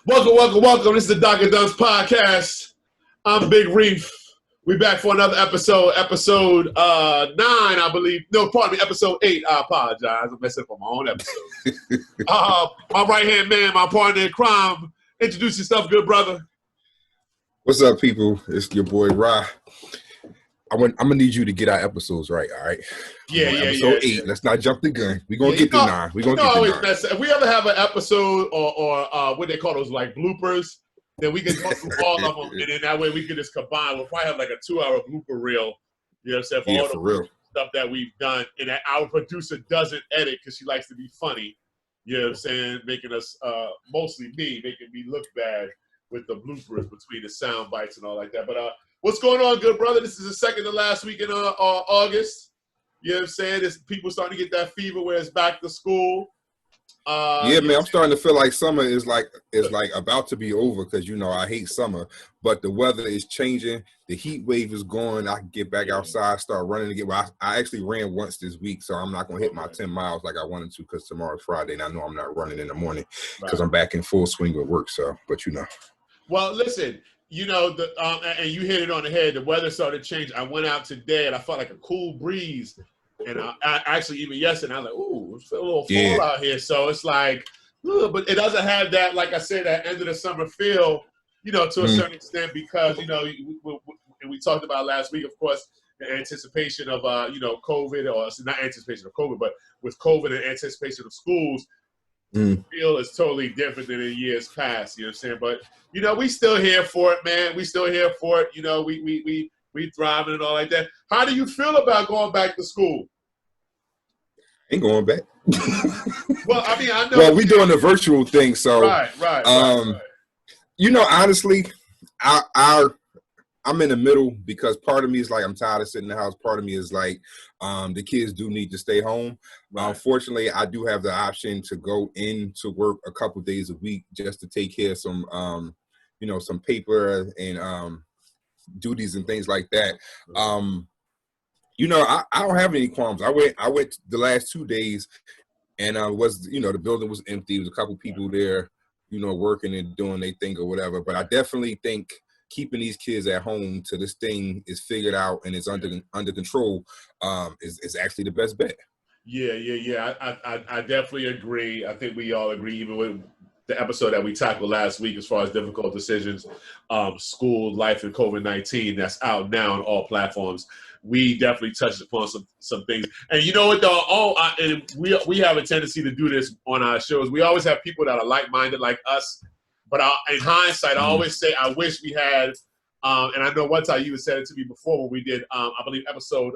Welcome. This is the Dr. Duns podcast. I'm Big Reef. We back for another episode 9, I believe. No, pardon me, episode 8. I apologize. I'm messing up on my own episode. My right-hand man, my partner in crime. Introduce yourself, good brother. What's up, people? It's your boy, Rah. I'm going to need you to get our episodes right, all right? Episode 8. Let's not jump the gun. We're going to get to 9. We're going to get to 9. If we ever have an episode or what they call those, like bloopers, then we can go through all of them, and then that way we can just combine. We'll probably have like a 2-hour blooper reel, you know what I'm saying, for all the stuff that we've done. And that our producer doesn't edit because she likes to be funny, you know what I'm saying, making us, mostly me, making me look bad with the bloopers between the sound bites and all like that. But what's going on, good brother? This is the second to last week in August. You know what I'm saying? It's people starting to get that fever where it's back to school. Yeah, man, I'm starting to feel like summer is like about to be over because, you know, I hate summer, but the weather is changing. The heat wave is going. I can get back outside, start running again. Well, I actually ran once this week, so I'm not going to hit my 10 miles like I wanted to because tomorrow's Friday, and I know I'm not running in the morning because I'm back in full swing with work, so, but you know. Well, listen, you know, and you hit it on the head. The weather started to change. I went out today, and I felt like a cool breeze. And I actually, even yesterday, I was like, ooh, it's a little fall out here. So it's like, but it doesn't have that, like I said, that end of the summer feel, you know, to a certain extent because, you know, and we talked about last week, of course, the anticipation of, you know, COVID, or it's not anticipation of COVID, but with COVID and anticipation of schools, the feel is totally different than in years past, you know what I'm saying? But, you know, we still here for it, man. We still here for it. You know, we thriving and all like that. How do you feel about going back to school? Ain't going back. Well, I mean, I know. Well, we doing the virtual thing, so right. You know, honestly, I'm in the middle because part of me is like I'm tired of sitting in the house. Part of me is like the kids do need to stay home. Right. Unfortunately, I do have the option to go into work a couple days a week just to take care of some, you know, some paper and duties and things like that. You know, I don't have any qualms. I went the last 2 days, and you know, the building was empty. There was a couple people there, you know, working and doing their thing or whatever. But I definitely think keeping these kids at home till this thing is figured out and it's under control is actually the best bet. Yeah. I definitely agree. I think we all agree, even with the episode that we tackled last week as far as difficult decisions, school life and COVID-19, that's out now on all platforms. We definitely touched upon some things. And you know what, though? And we have a tendency to do this on our shows. We always have people that are like-minded like us. But in hindsight, I always say I wish we had, and I know one time you said it to me before when we did, I believe, episode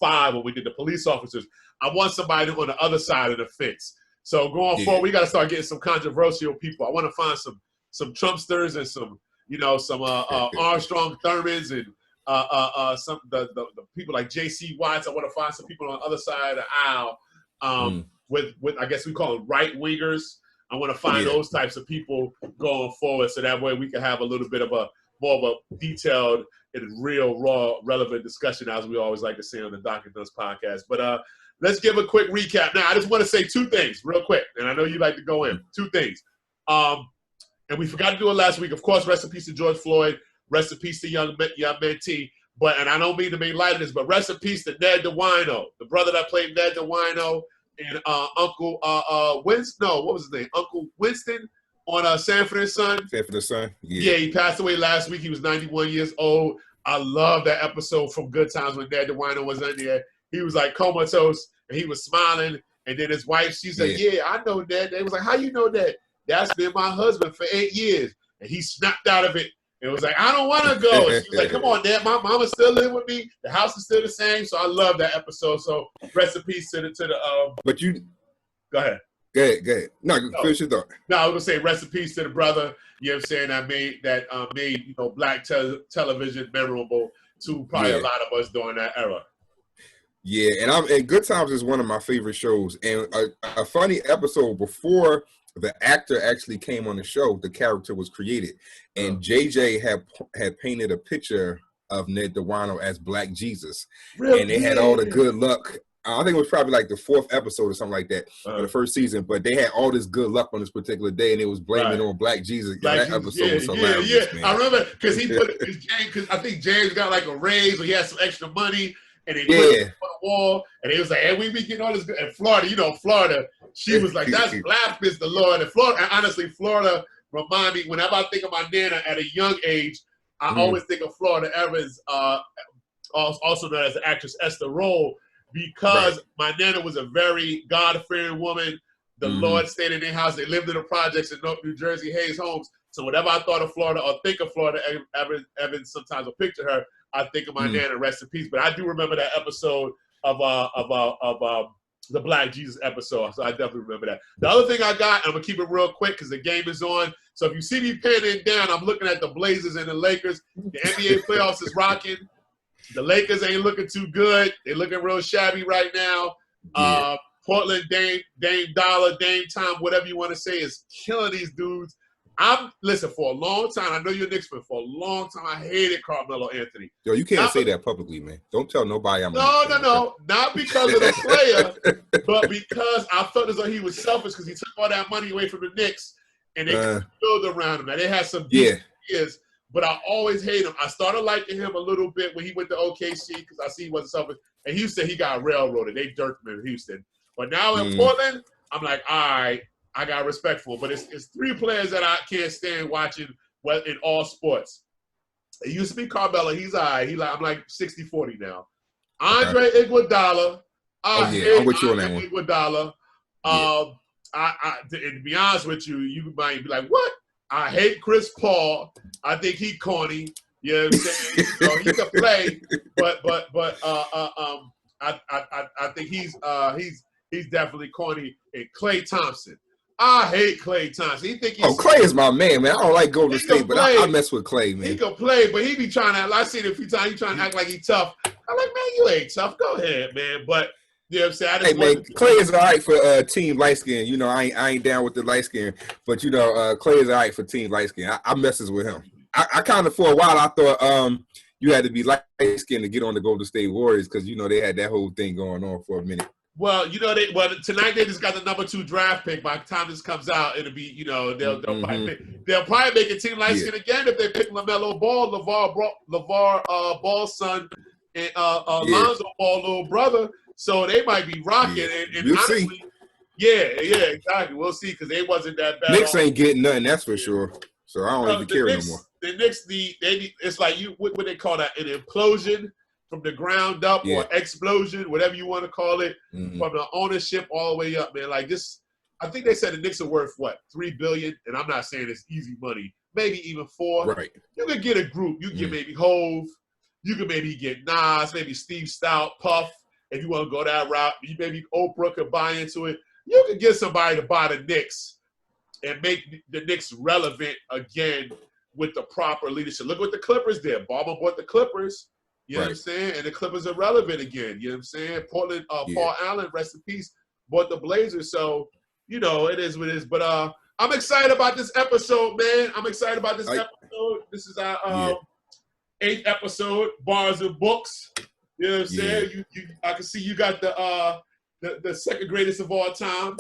5 when we did the police officers. I want somebody on the other side of the fence. So going forward, we got to start getting some controversial people. I want to find some Trumpsters and some, you know, some Armstrong Thurmans and some the people like J.C. Watts. I want to find some people on the other side of the aisle with I guess we call them right wingers. I want to find those types of people going forward, so that way we can have a little bit of more of a detailed and real, raw, relevant discussion, as we always like to say on the Dr. Duns podcast. But let's give a quick recap. Now, I just want to say 2 things real quick, and I know you like to go in. 2 things. And we forgot to do it last week. Of course, rest in peace to George Floyd. Rest in peace to young mentee. And I don't mean to make light of this, but rest in peace to Ned DeWino, the brother that played Ned DeWino and Uncle Winston. No, what was his name? Uncle Winston on Sanford and Son. Sanford and Son. Yeah, he passed away last week. He was 91 years old. I love that episode from Good Times when Ned DeWino was in there. He was like comatose and he was smiling. And then his wife, she said, yeah, I know Ned. They was like, how you know that? That's been my husband for 8 years. And he snapped out of it. It was like, I don't want to go. And she was like, come on, Dad. My mama still living with me. The house is still the same. So I love that episode. So rest in peace to the But you go ahead. Go ahead. No, finish your thought. No, I was gonna say rest in peace to the brother. You know what I'm saying? That made you know, black television memorable to probably a lot of us during that era. Yeah, and Good Times is one of my favorite shows. And a funny episode before the actor actually came on the show, the character was created, and JJ had painted a picture of Ned DeWino as Black Jesus, and they had all the good luck I think it was probably like the 4th episode or something like that of the first season. But they had all this good luck on this particular day, and it was blaming on Black Jesus. Black That Jesus, episode was hilarious, man. I remember because he put because I think James got like a raise or he had some extra money, and they put it on the wall, and he was like, "Hey, we be getting all this." And Florida, Florida, she was like, "That's blasphemous, the Lord." And Florida, and honestly, Florida remind me whenever I think of my Nana at a young age, I always think of Florida Evans, also known as the actress Esther Roll, because my Nana was a very God-fearing woman. The Lord stayed in their house. They lived in the projects in New Jersey, Hayes Homes. So whenever I thought of Florida or think of Florida Evans, sometimes I picture her. I think of my Nana, rest in peace. But I do remember that episode of the Black Jesus episode. So I definitely remember that. The other thing I got, I'm gonna keep it real quick because the game is on. So if you see me panning down, I'm looking at the Blazers and the Lakers. The NBA playoffs is rocking. The Lakers ain't looking too good. They're looking real shabby right now. Portland, Dame Dollar, Dame Time, whatever you want to say, is killing these dudes. Listen, for a long time, I know you're a Knicks fan. For a long time, I hated Carmelo Anthony. Yo, you can't say that publicly, man. Don't tell nobody I'm No. Not because of the player, but because I felt as though he was selfish because he took all that money away from the Knicks and they could build around him. Now, they had some decent years, but I always hate him. I started liking him a little bit when he went to OKC because I see he wasn't selfish. And Houston, he got railroaded. They dirked him in Houston. But now in Portland, I'm like, all right, I got respect for him. But it's 3 players that I can't stand watching in all sports. It used to be Carmelo. He's all right. I'm like 60-40 now. Andre Iguodala. I'm with you on that one. Iguodala. To be honest with you, you might be like, what? I hate Chris Paul. I think he corny. You know what I'm saying? He can play, but I think he's definitely corny. And Klay Thompson. I hate Klay Thompson. Klay is my man. I don't like Golden State, but I mess with Klay, man. He can play, but he be trying to. I've seen it a few times. He trying to act like he's tough. I'm like, man, you ain't tough. Go ahead, man. But you know what I'm saying? Klay is all right for team light skin. You know, I ain't down with the light skin, but you know, Klay is all right for team light skin. I messes with him. I kind of for a while I thought you had to be light skinned to get on the Golden State Warriors because you know they had that whole thing going on for a minute. Well, you know tonight they just got the number 2 draft pick. By the time this comes out, it'll be they'll probably make a team light skin again if they pick LaMelo Ball, LeVar Ball's son, and Lonzo Ball little brother. So they might be rocking. And we'll honestly, see. Yeah, exactly. We'll see because they wasn't that bad. Knicks ain't getting nothing, that's for sure. So I don't even care no more. The Knicks, it's like what they call that, an implosion from the ground up or explosion, whatever you want to call it, from the ownership all the way up, man. Like this, I think they said the Knicks are worth what, $3 billion, and I'm not saying it's easy money, maybe even 4. Right. You could get a group. You could get maybe Hove. You could maybe get Nas, maybe Steve Stout, Puff. If you want to go that route, maybe Oprah could buy into it. You could get somebody to buy the Knicks and make the Knicks relevant again with the proper leadership. Look what the Clippers did. Ballmer bought the Clippers. You know what I'm saying? And the Clippers are relevant again. You know what I'm saying? Portland, Paul Allen, rest in peace, bought the Blazers. So, it is what it is. But I'm excited about this episode, man. I'm excited about this episode. This is our 8th episode, Bars and Books. You know what I'm saying? I can see you got the second greatest of all time.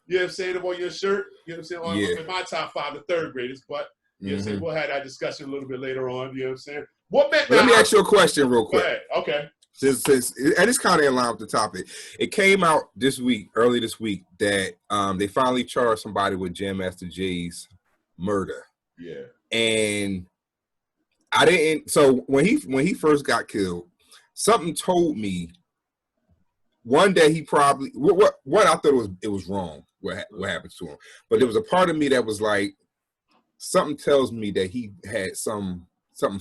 You know what I'm saying? On your shirt. You know what I'm saying? In my top 5, the 3rd greatest. But, you know what I'm saying? We'll have that discussion a little bit later on. You know what I'm saying? Let me ask you a question real quick. Okay. And it's kind of in line with the topic. It came out early this week, that they finally charged somebody with Jam Master Jay's murder. Yeah. And I didn't. So when he first got killed, something told me one day he probably what I thought it was wrong what happened to him, but there was a part of me that was like, something tells me that he had something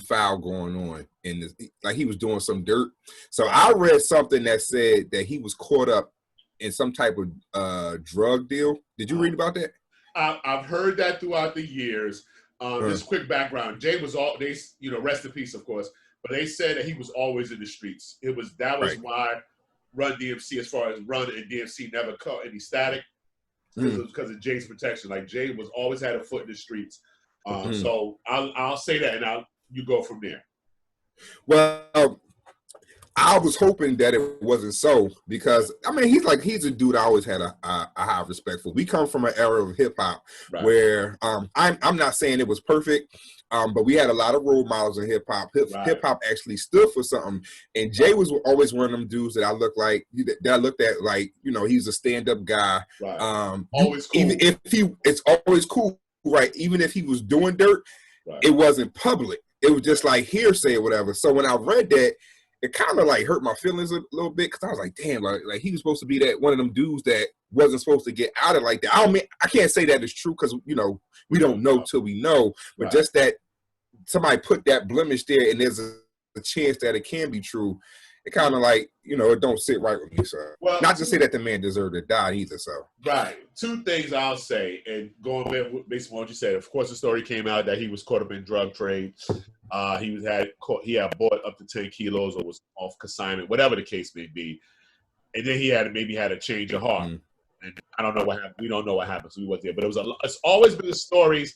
foul going on in this, like he was doing some dirt. So I read something that said that he was caught up in some type of drug deal. Did you read about that? I've heard that throughout the years. Just quick background: Jay was rest in peace, of course. But they said that he was always in the streets. That was why Run DMC, as far as Run and DMC, never caught any static because of Jay's protection. Like Jay was always had a foot in the streets. So I'll say that, and you go from there. Well, I was hoping that it wasn't so, because I mean he's a dude I always had a high respect for. We come from an era of hip hop where I'm not saying it was perfect, but we had a lot of role models in hip hop. Hip hop actually stood for something, and Jay was always one of them dudes that I looked at like, you know, he's a stand up guy. Always cool. Even if it's always cool, right? Even if he was doing dirt, it wasn't public. It was just like hearsay or whatever. So when I read that, it kind of like hurt my feelings a little bit, because I was like, damn, like he was supposed to be that one of them dudes that wasn't supposed to get out of like that. I can't say that is true, because, you know, we don't know till we know, but just that somebody put that blemish there and there's a chance that it can be true. It kind of like, you know, it don't sit right with me. So not to say that the man deserved to die either. So two things I'll say, and going based on what you said. Of course, the story came out that he was caught up in drug trade. He had bought up to 10 kilos or was off consignment, whatever the case may be, and then he had a change of heart. And I don't know what happened. We don't know what happened. So we weren't there, but it's always been the stories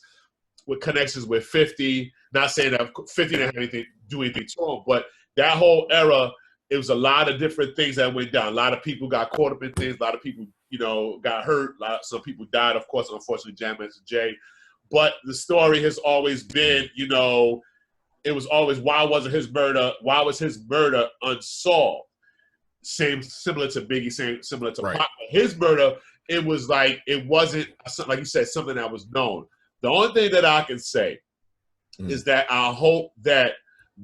with connections with 50. Not saying that 50 didn't have do anything to him, but that whole era, it was a lot of different things that went down. A lot of people got caught up in things. A lot of people, you know, got hurt. Some people died, of course, unfortunately, Jam and Jay. But the story has always been, you know, it was always, why was his murder unsolved? Similar to Biggie, similar to Pac. His murder, it was like, it wasn't, like you said, something that was known. The only thing that I can say is that I hope that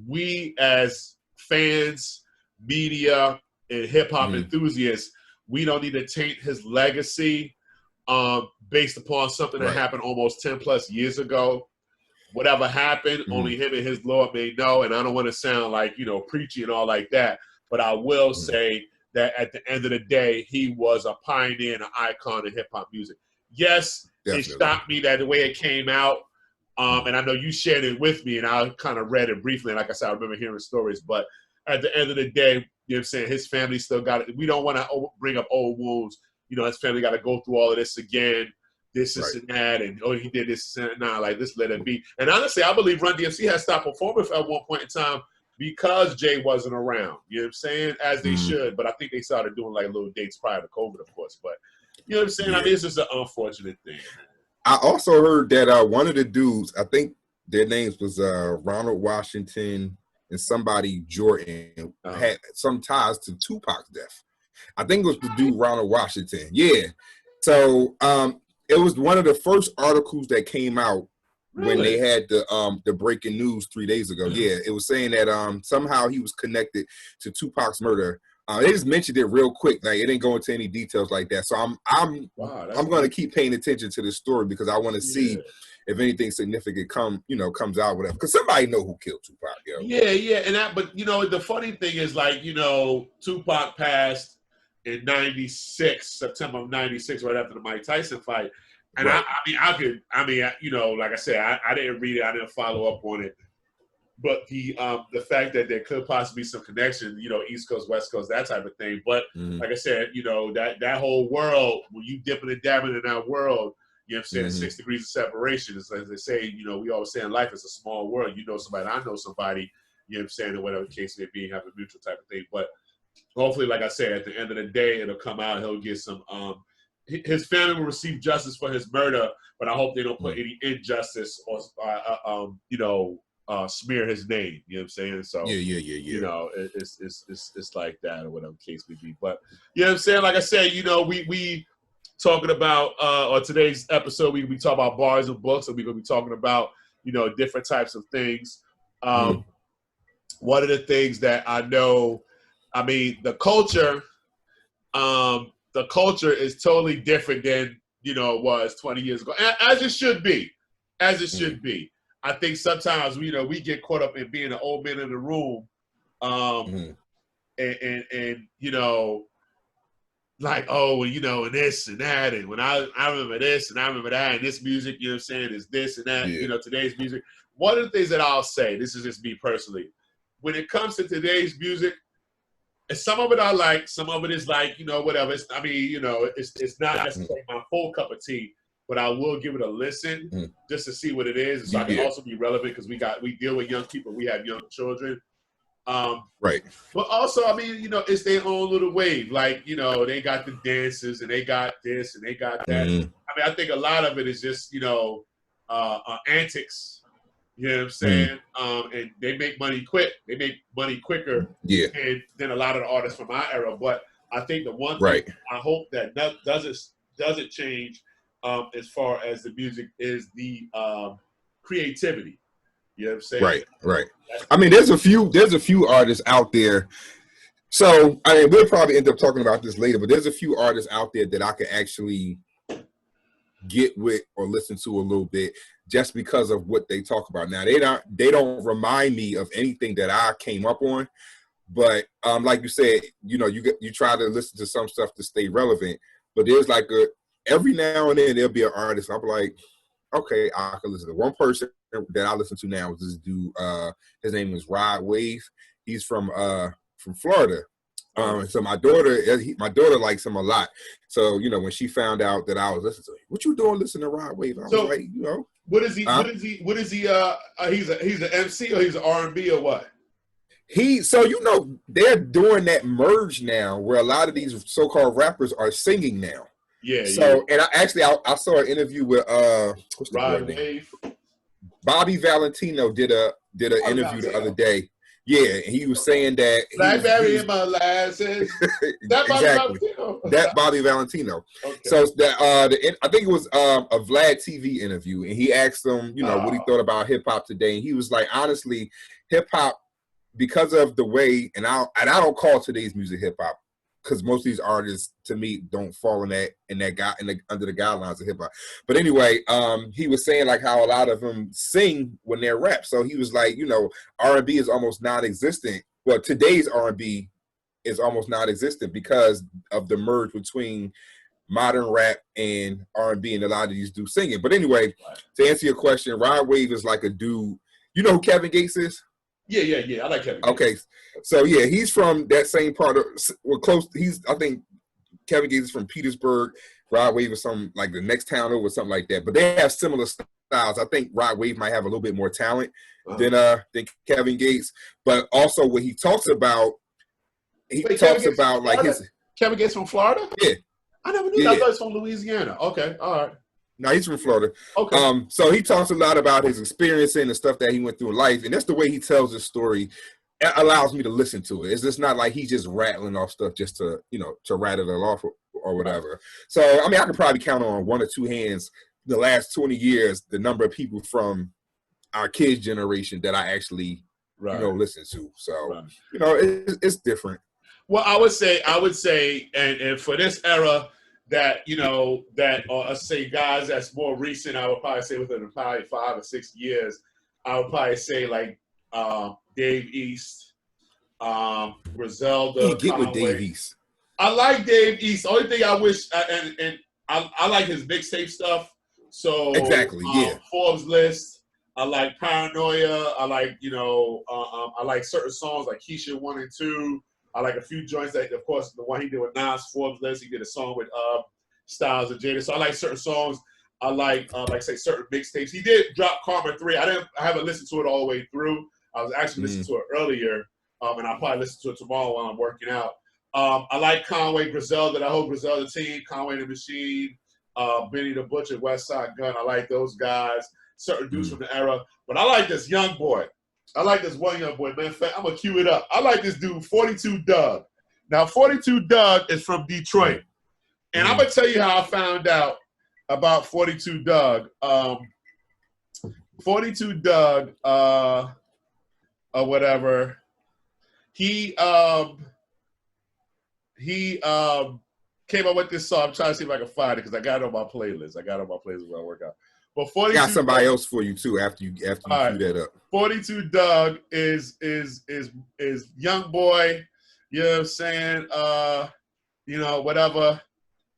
we as fans, media, and hip-hop enthusiasts, we don't need to taint his legacy based upon something that happened almost 10 plus years ago. Whatever happened, only him and his Lord may know, and I don't want to sound like, you know, preachy and all like that, but I will say that at the end of the day, he was a pioneer and an icon in hip-hop music. Yes, Definitely. It shocked me that the way it came out, and I know you shared it with me, and I kind of read it briefly, and like I said, I remember hearing stories, but at the end of the day, you know what I'm saying, his family still got it. We don't want to bring up old wounds. You know, his family got to go through all of this again, this and that, and he did this and that. Nah, like, let's let it be. And honestly, I believe Run DMC has stopped performing at one point in time because Jay wasn't around. You know what I'm saying? As they should, but I think they started doing like little dates prior to COVID, of course. But you know what I'm saying? I mean, it's just an unfortunate thing. I also heard that one of the dudes, I think their names was Ronald Washington and somebody Jordan, had some ties to Tupac's death. I think it was the dude Ronald Washington. Yeah. So it was one of the first articles that came out when they had the breaking news 3 days ago. Yeah, it was saying that somehow he was connected to Tupac's murder. They just mentioned it real quick. Like, it didn't go into any details like that. So I'm going to keep paying attention to this story, because I want to see if anything significant comes out, whatever. Because somebody know who killed Tupac, yo. Yeah, but you know, the funny thing is, like, you know, Tupac passed in '96, September of '96, right after the Mike Tyson fight. And I mean, you know, like I said, I didn't read it, I didn't follow up on it. But the fact that there could possibly be some connection, you know, East Coast, West Coast, that type of thing. But like I said, you know, that whole world, when you dipping and dabbing in that world, you know what I'm saying, 6 degrees of separation. It's like they say, you know, we always say in life, it's a small world. You know somebody, I know somebody, you know what I'm saying, or whatever the case may be, have a mutual type of thing. But hopefully, like I said, at the end of the day, it'll come out, he'll get some, his family will receive justice for his murder, but I hope they don't put any injustice or, you know, smear his name. You know what I'm saying? So you know, it's like that, or whatever the case may be. But you know what I'm saying? Like I said, you know, we talking about on today's episode, we talk about bars and books, and we're gonna be talking about, you know, different types of things. One of the things that I know, I mean, the culture is totally different than, you know, it was 20 years ago, as it should be, I think sometimes we get caught up in being an old man in the room, and you know, like, oh, well, you know, and this and that, and when I remember this and I remember that, and this music, you know what I'm saying, is this and that, you know, today's music. One of the things that I'll say, this is just me personally, when it comes to today's music, and some of it I like, some of it is like, you know, whatever. I mean, you know, it's not necessarily my full cup of tea, but I will give it a listen just to see what it is, and so I can also be relevant, because we deal with young people, we have young children. Right. But also, I mean, you know, it's their own little wave. Like, you know, they got the dances and they got this and they got that. Mm-hmm. I mean, I think a lot of it is just, you know, antics. You know what I'm Mm-hmm. saying? And they make money quick. They make money quicker Yeah. than a lot of the artists from our era. But I think the one thing Right. I hope that doesn't change as far as the music is the creativity. You know what I'm saying? Right. Right. I mean, there's a few artists out there. So I mean, we'll probably end up talking about this later, but there's a few artists out there that I could actually get with or listen to a little bit just because of what they talk about. Now they don't remind me of anything that I came up on, but like you said, you know, you try to listen to some stuff to stay relevant, but there's like every now and then there'll be an artist I'm like, okay, I can listen to. One person that I listen to now is this dude, his name is Rod Wave. He's from Florida. So my daughter likes him a lot. So, you know, when she found out that I was listening to him, what you doing listening to Rod Wave? I was like, you know. What is he? He's an MC or he's an R&B or what? So, you know, they're doing that merge now where a lot of these so-called rappers are singing now. Yeah. So, and I saw an interview with what's the Rod name? Wave. Bobby Valentino did an interview the other day. Yeah, and he was saying that Blackberry in my molasses. That Bobby Valentino. That Bobby Valentino. Okay. So that I think it was a Vlad TV interview, and he asked him, you know, what he thought about hip hop today, and he was like, honestly, hip hop, because of the way, and I don't call today's music hip hop, because most of these artists, to me, don't fall under the guidelines of hip hop. But anyway, he was saying like how a lot of them sing when they're rap. So he was like, you know, R&B is almost non-existent. Well, today's R&B is almost non-existent because of the merge between modern rap and R&B, and a lot of these do singing. But anyway, to answer your question, Rod Wave is like a dude. You know who Kevin Gates is? Yeah. I like Kevin Gates. Okay. So yeah, he's from that same part of close. I think Kevin Gates is from Petersburg. Rod Wave is some like the next town over, something like that. But they have similar styles. I think Rod Wave might have a little bit more talent than Kevin Gates. But also what he talks about, like his Kevin Gates from Florida. Yeah, I never knew that. I thought he's from Louisiana. Okay, all right. No, he's from Florida. Okay. So he talks a lot about his experience and the stuff that he went through in life, and that's the way he tells his story. It allows me to listen to it. It's just not like he's just rattling off stuff just to, you know, to rattle it off or whatever. So I mean, I could probably count on one or two hands the last 20 years the number of people from our kids' generation that I actually you know listen to. So you know, it's different. Well, I would say, and for this era. That, you know, say guys that's more recent, I would probably say within probably 5 or 6 years, I would probably say like Dave East, Griselda. You get with Dave East. I like Dave East. The only thing I wish, and I like his mixtape stuff. So exactly, yeah. Forbes List. I like Paranoia. I like, you know, I like certain songs like Keisha 1 and 2. I like a few joints that, of course, the one he did with Nas, Forbes List. He did a song with Styles and Jada. So I like certain songs. I like say certain mixtapes. He did drop Karma 3. I haven't listened to it all the way through. I was actually listening to it earlier, and I'll probably listen to it tomorrow while I'm working out. I like Conway, Griselda, that whole Griselda team, Conway the Machine, Benny the Butcher, West Side Gun. I like those guys. Certain dudes from the era. But I like this young boy. I like this one young boy, man. In fact, I'm going to cue it up. I like this dude, 42 Doug. Now, 42 Doug is from Detroit. And I'm going to tell you how I found out about 42 Doug. 42 Doug, or whatever, he came up with this song. I'm trying to see if I can find it because I got it on my playlist. When I work out. But 42 got somebody else for you too after you cue that up. 42 Doug is young boy, you know what I'm saying? You know, whatever.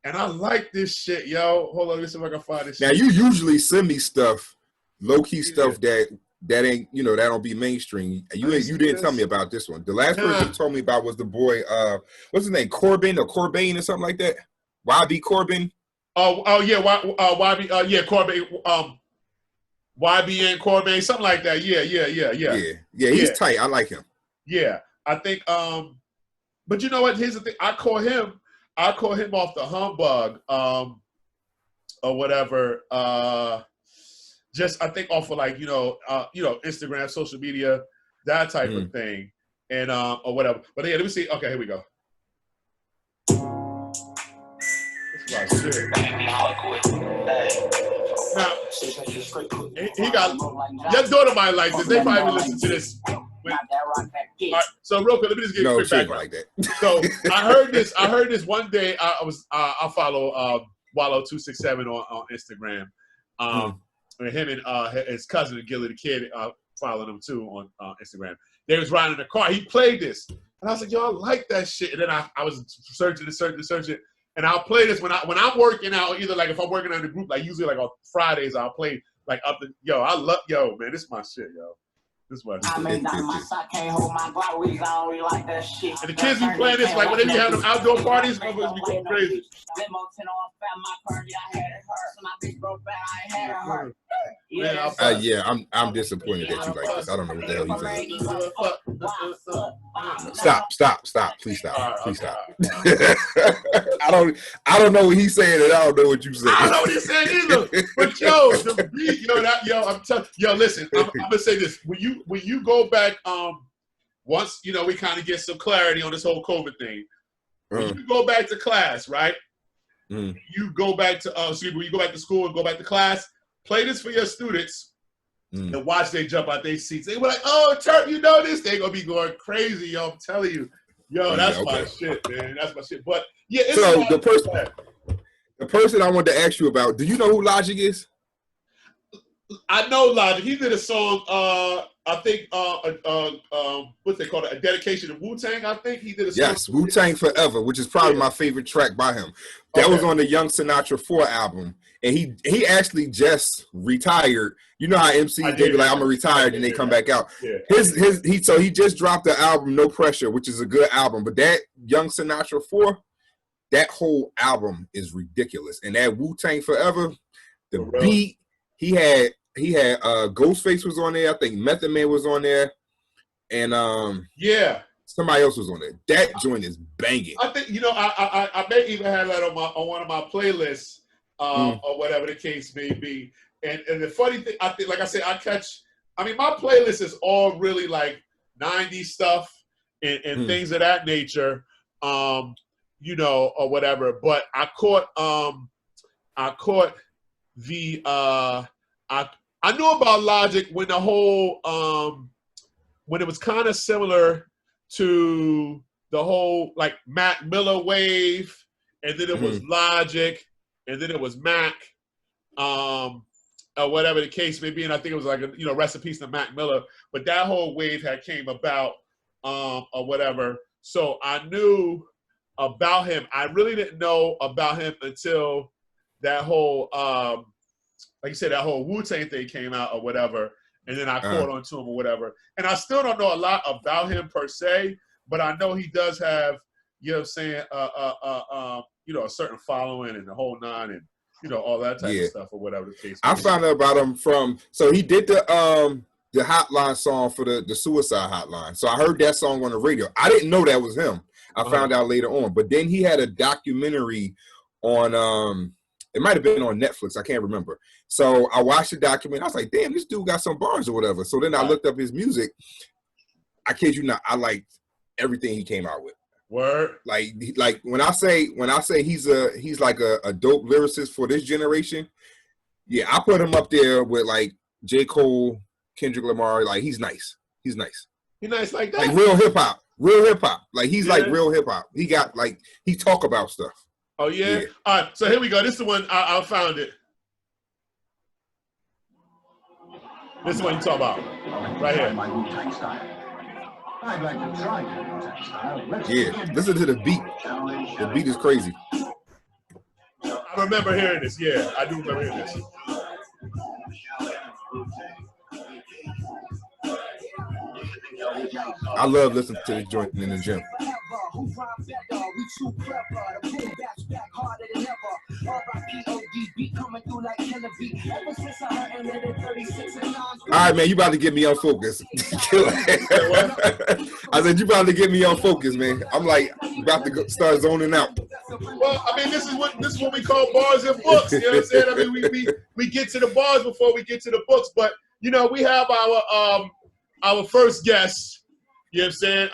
And I like this shit, yo. Hold on, let me see if I can find this now, shit. You usually send me stuff, low-key stuff that ain't, you know, that don't be mainstream. You didn't tell me about this one. The last person you told me about was the boy, what's his name? Corbin or something like that? YB Corbin? Oh yeah, YB, yeah, Corbin, YBN Corbin, something like that. Yeah. Yeah, he's tight. I like him. Yeah. I think, but you know what? Here's the thing. I call him off the humbug, or whatever. Just I think off of like Instagram, social media, that type of thing, and or whatever. But yeah, let me see. Okay, here we go. This is my shit. Now, he got your daughter might like this. They probably listen to this. All right, so real quick, let me just give you a quick background. Like that. So I heard this one day. I follow Wallow267 on Instagram. And him and his cousin Gilly the Kid following him too on Instagram. They was riding in the car. He played this, and I was like, "Yo, I like that shit." And then I was searching, and I'll play this when I'm working out. Either like if I'm working out in a group, like usually like on Fridays, I'll play like up the man, this is my shit, yo. This is my shit. And the kids be playing this like when they be having them outdoor parties, motherfuckers be going crazy. I'm disappointed that you like this. I don't know what the hell he's saying. Stop. Please stop. I don't know what he's saying, and I don't know what you saying. I don't know what he's saying either. But yo, the beat, listen, I'm gonna say this. When you go back, once we kind of get some clarity on this whole COVID thing. When you go back to class, right? You go back to when you go back to school and go back to class, play this for your students and watch they jump out their seats. They were like, "Oh, Turk, you know this?" They gonna be going crazy, yo. I'm telling you, yo, that's my shit, man. That's my shit. But yeah, it's so the person I wanted to ask you about. Do you know who Logic is? I know Logic. He did a song. I think what's they call it? A dedication to Wu-Tang. I think he did a song. Yes, Wu-Tang Forever, which is probably my favorite track by him. That was on the Young Sinatra 4 album, and he actually just retired. You know how MCs they be like, "I'm a retired," and they come back out. Yeah. He just dropped the album No Pressure, which is a good album. But that Young Sinatra 4, that whole album is ridiculous. And that Wu-Tang Forever, the beat he had Ghostface was on there. I think Method Man was on there, and somebody else was on there. That joint is banging. I think I may even have that on one of my playlists, or whatever the case may be. And the funny thing, I think, like I said, my playlist is all really like 90s stuff and things of that nature, or whatever. But I caught the I knew about Logic when the whole when it was kind of similar to the whole like Mac Miller wave, and then it was Logic, and then it was Mac, or whatever the case may be. And I think it was like rest in peace to Mac Miller. But that whole wave had came about, or whatever. So I knew about him. I really didn't know about him until that whole like you said, that whole Wu-Tang thing came out or whatever, and then I caught on to him or whatever. And I still don't know a lot about him per se, but I know he does have, a certain following and the whole nine and, all that type of stuff or whatever the case. I found out about him so he did the hotline song for the suicide hotline. So I heard that song on the radio. I didn't know that was him. I found out later on. But then he had a documentary on it might have been on Netflix. I can't remember. So I watched the documentary. I was like, damn, this dude got some bars or whatever. So then I looked up his music. I kid you not, I liked everything he came out with. Word. Like when I say he's like a dope lyricist for this generation, yeah, I put him up there with like J. Cole, Kendrick Lamar. Like he's nice. He's nice. He's nice like that. Like real hip hop. Real hip hop. Like he's like real hip hop. He got like he talk about stuff. Oh, yeah? All right, so here we go. This is the one I found it. This is what you talk about. Right here. I'd like to try Wu-Tang style. Yeah, listen to the beat. The beat is crazy. I remember hearing this. Yeah, I do remember hearing this. I love listening to this joint in the gym. Who rhyme better? We too clever. The boom bap's back harder than ever. R.I.P.O.D. coming through like Killer B. Ever since I heard it at 36 and 9. All right, man, you about to get me on focus. I said you about to get me on focus, man. I'm like about to start zoning out. Well, I mean, this is what we call bars and books. You know what I'm saying? I mean, we get to the bars before we get to the books, but you know, we have our first guest. You know what I'm saying?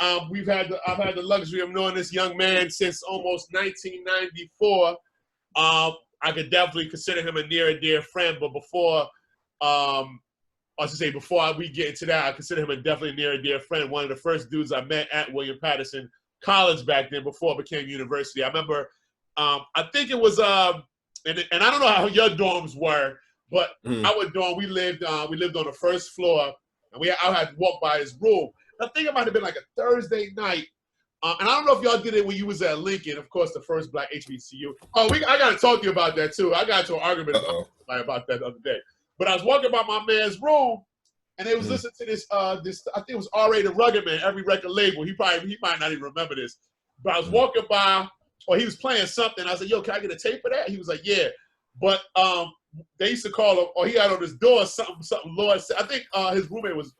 I've had the luxury of knowing this young man since almost 1994. I could definitely consider him a near and dear friend, but before we get into that, I consider him a definitely near and dear friend. One of the first dudes I met at William Patterson College back then, before it became university. I remember, I think it was, and I don't know how your dorms were, but our dorm, we lived on the first floor, and I had to walk by his room. I think it might have been like a Thursday night. And I don't know if y'all did it when you was at Lincoln, of course, the first black HBCU. Oh, I got to talk to you about that, too. I got into an argument about that the other day. But I was walking by my man's room, and they was listening to this, I think it was R.A. the Rugged Man, every record label. He might not even remember this. But I was walking by, or he was playing something. I said, yo, can I get a tape of that? He was like, yeah. But they used to call him, or he had on his door something Lord said. I think his roommate was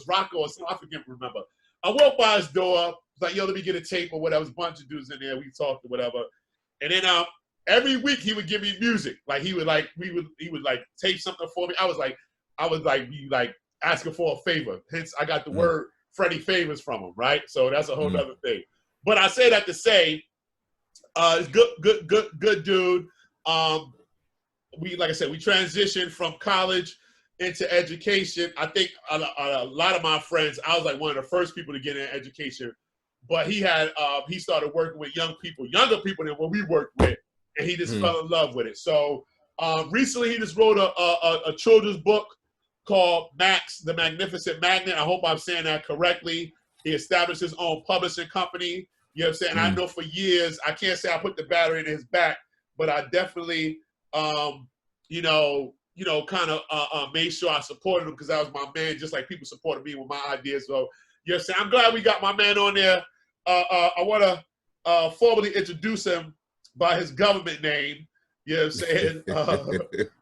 Rocco or something. I forget, remember. I walked by his door, like, yo, let me get a tape or whatever. There was a bunch of dudes in there. We talked or whatever. And then every week he would give me music. Like he would tape something for me. I was like asking for a favor. Hence I got the word Freddie Favors from him, right? So that's a whole other thing. But I say that to say, good dude. Like I said, we transitioned from college into education. I think a lot of my friends, I was like one of the first people to get in education, but he started working with younger people than what we worked with, and he just fell in love with it. So recently he just wrote a children's book called Max, the Magnificent Magnet. I hope I'm saying that correctly. He established his own publishing company. You know what I'm saying? I know for years, I can't say I put the battery in his back, but I definitely, kind of made sure I supported him because that was my man, just like people supported me with my ideas. So, you know what I'm saying? I'm glad we got my man on there. I want to formally introduce him by his government name. You know what I'm saying? You know what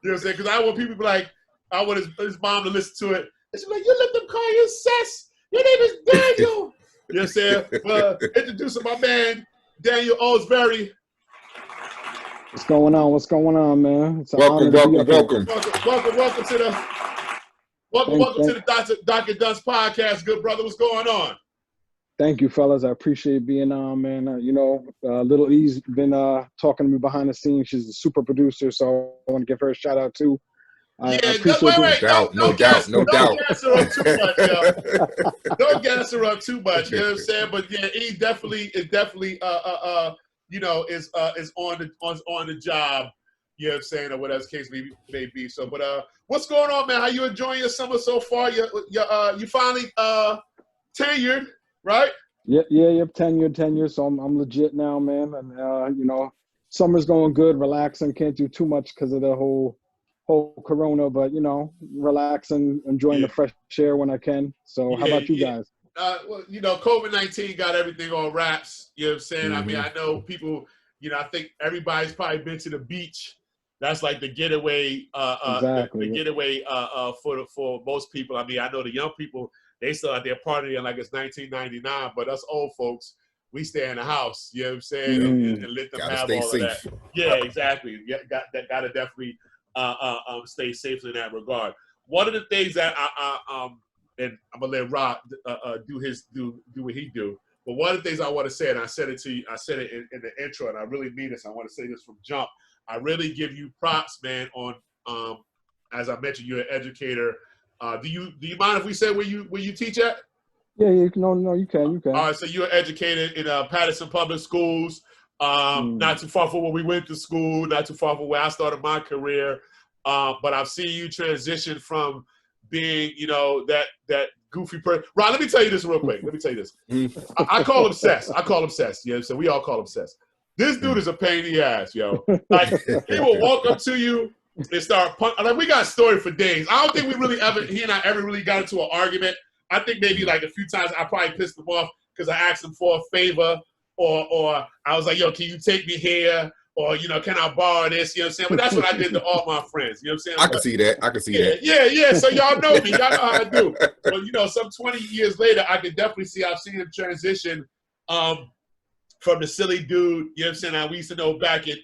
I'm saying? Because I want people to be like, I want his mom to listen to it. And she's like, you let them call you Cess. Your name is Daniel. You know what I'm saying? Introducing my man, Daniel Olcsvary. What's going on? What's going on, man? It's welcome to the Dr. Dunce podcast, good brother. What's going on? Thank you, fellas. I appreciate being on, man. Little E's been talking to me behind the scenes. She's a super producer, so I want to give her a shout out too. No doubt. Don't gas her up too much, yo. Don't gas her up too much. You know what I'm saying? But yeah, E definitely is on the job. You know what I'm saying, or whatever the case may be. So, but what's going on, man? How you enjoying your summer so far? You finally tenured, right? Yeah, tenured. So I'm legit now, man. And summer's going good, relaxing. Can't do too much because of the whole corona, but relaxing, enjoying the fresh air when I can. So how about you guys? COVID-19 got everything on wraps. You know what I'm saying? I mean, I know people. I think everybody's probably been to the beach. That's like the getaway. Exactly. The getaway for most people. I mean, I know the young people, they still out there partying like it's 1999, but us old folks, we stay in the house. You know what I'm saying? And let them have all of that. Yeah, exactly. Yeah, gotta definitely stay safe in that regard. One of the things that and I'm gonna let Rah do what he do. But one of the things I want to say, and I said it to you, I said it in the intro, and I really mean this. I want to say this from jump. I really give you props, man. On as I mentioned, you're an educator. Do you mind if we say where you teach at? Yeah, you can. No, you can. All right, so you're an educator in Patterson Public Schools. Not too far from where we went to school, not too far from where I started my career. But I've seen you transition from being, that goofy person. Ron, let me tell you this real quick. I call him Cess. You know, so we all call him Cess. This dude is a pain in the ass, yo. Like, he will walk up to you and start like, we got a story for days. I don't think he and I ever really got into an argument. I think maybe like a few times I probably pissed him off because I asked him for a favor, or I was like, yo, can you take me here? Or, you know, can I borrow this? You know what I'm saying? But that's what I did to all my friends. You know what I'm saying? I can see that. I can see that. Yeah. So y'all know me. Y'all know how I do. But, you know, some 20 years later, I can definitely see I've seen him transition from the silly dude, you know what I'm saying, we used to know back in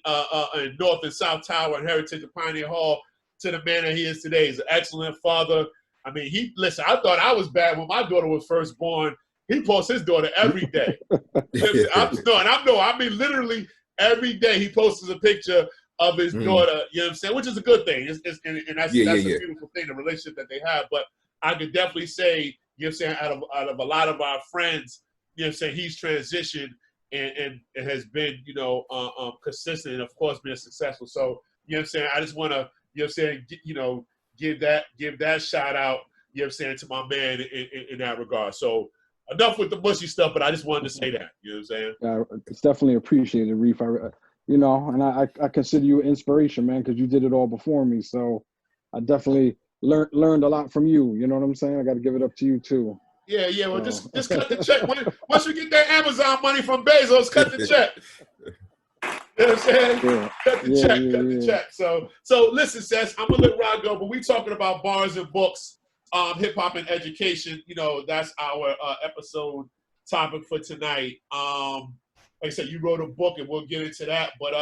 North and South Tower and Heritage and Pioneer Hall to the man that he is today. He's an excellent father. I mean, listen, I thought I was bad when my daughter was first born. He posts his daughter every day. You know I mean, literally every day he posts a picture of his daughter, you know what I'm saying, which is a good thing. And that's a beautiful thing, the relationship that they have. But I could definitely say, you know what I'm saying, out of a lot of our friends, you know what I'm saying, he's transitioned and it has been, you know, consistent and, of course, been successful. So, you know what I'm saying, I just want to, you know what I'm saying, give that shout out, you know what I'm saying, to my man in that regard. So, enough with the mushy stuff, but I just wanted to say that. You know what I'm saying? Yeah, it's definitely appreciated, Reef. You know, and I consider you an inspiration, man, because you did it all before me. So I definitely learned a lot from you. You know what I'm saying? I got to give it up to you too. Yeah. Well, just cut the check. Once we get that Amazon money from Bezos, cut the check. You know what I'm saying? Yeah. Cut the check. So listen, Seth, I'm gonna let Rod go, but we talking about bars and books. Hip hop and education, you know, that's our episode topic for tonight. Like I said, you wrote a book and we'll get into that. But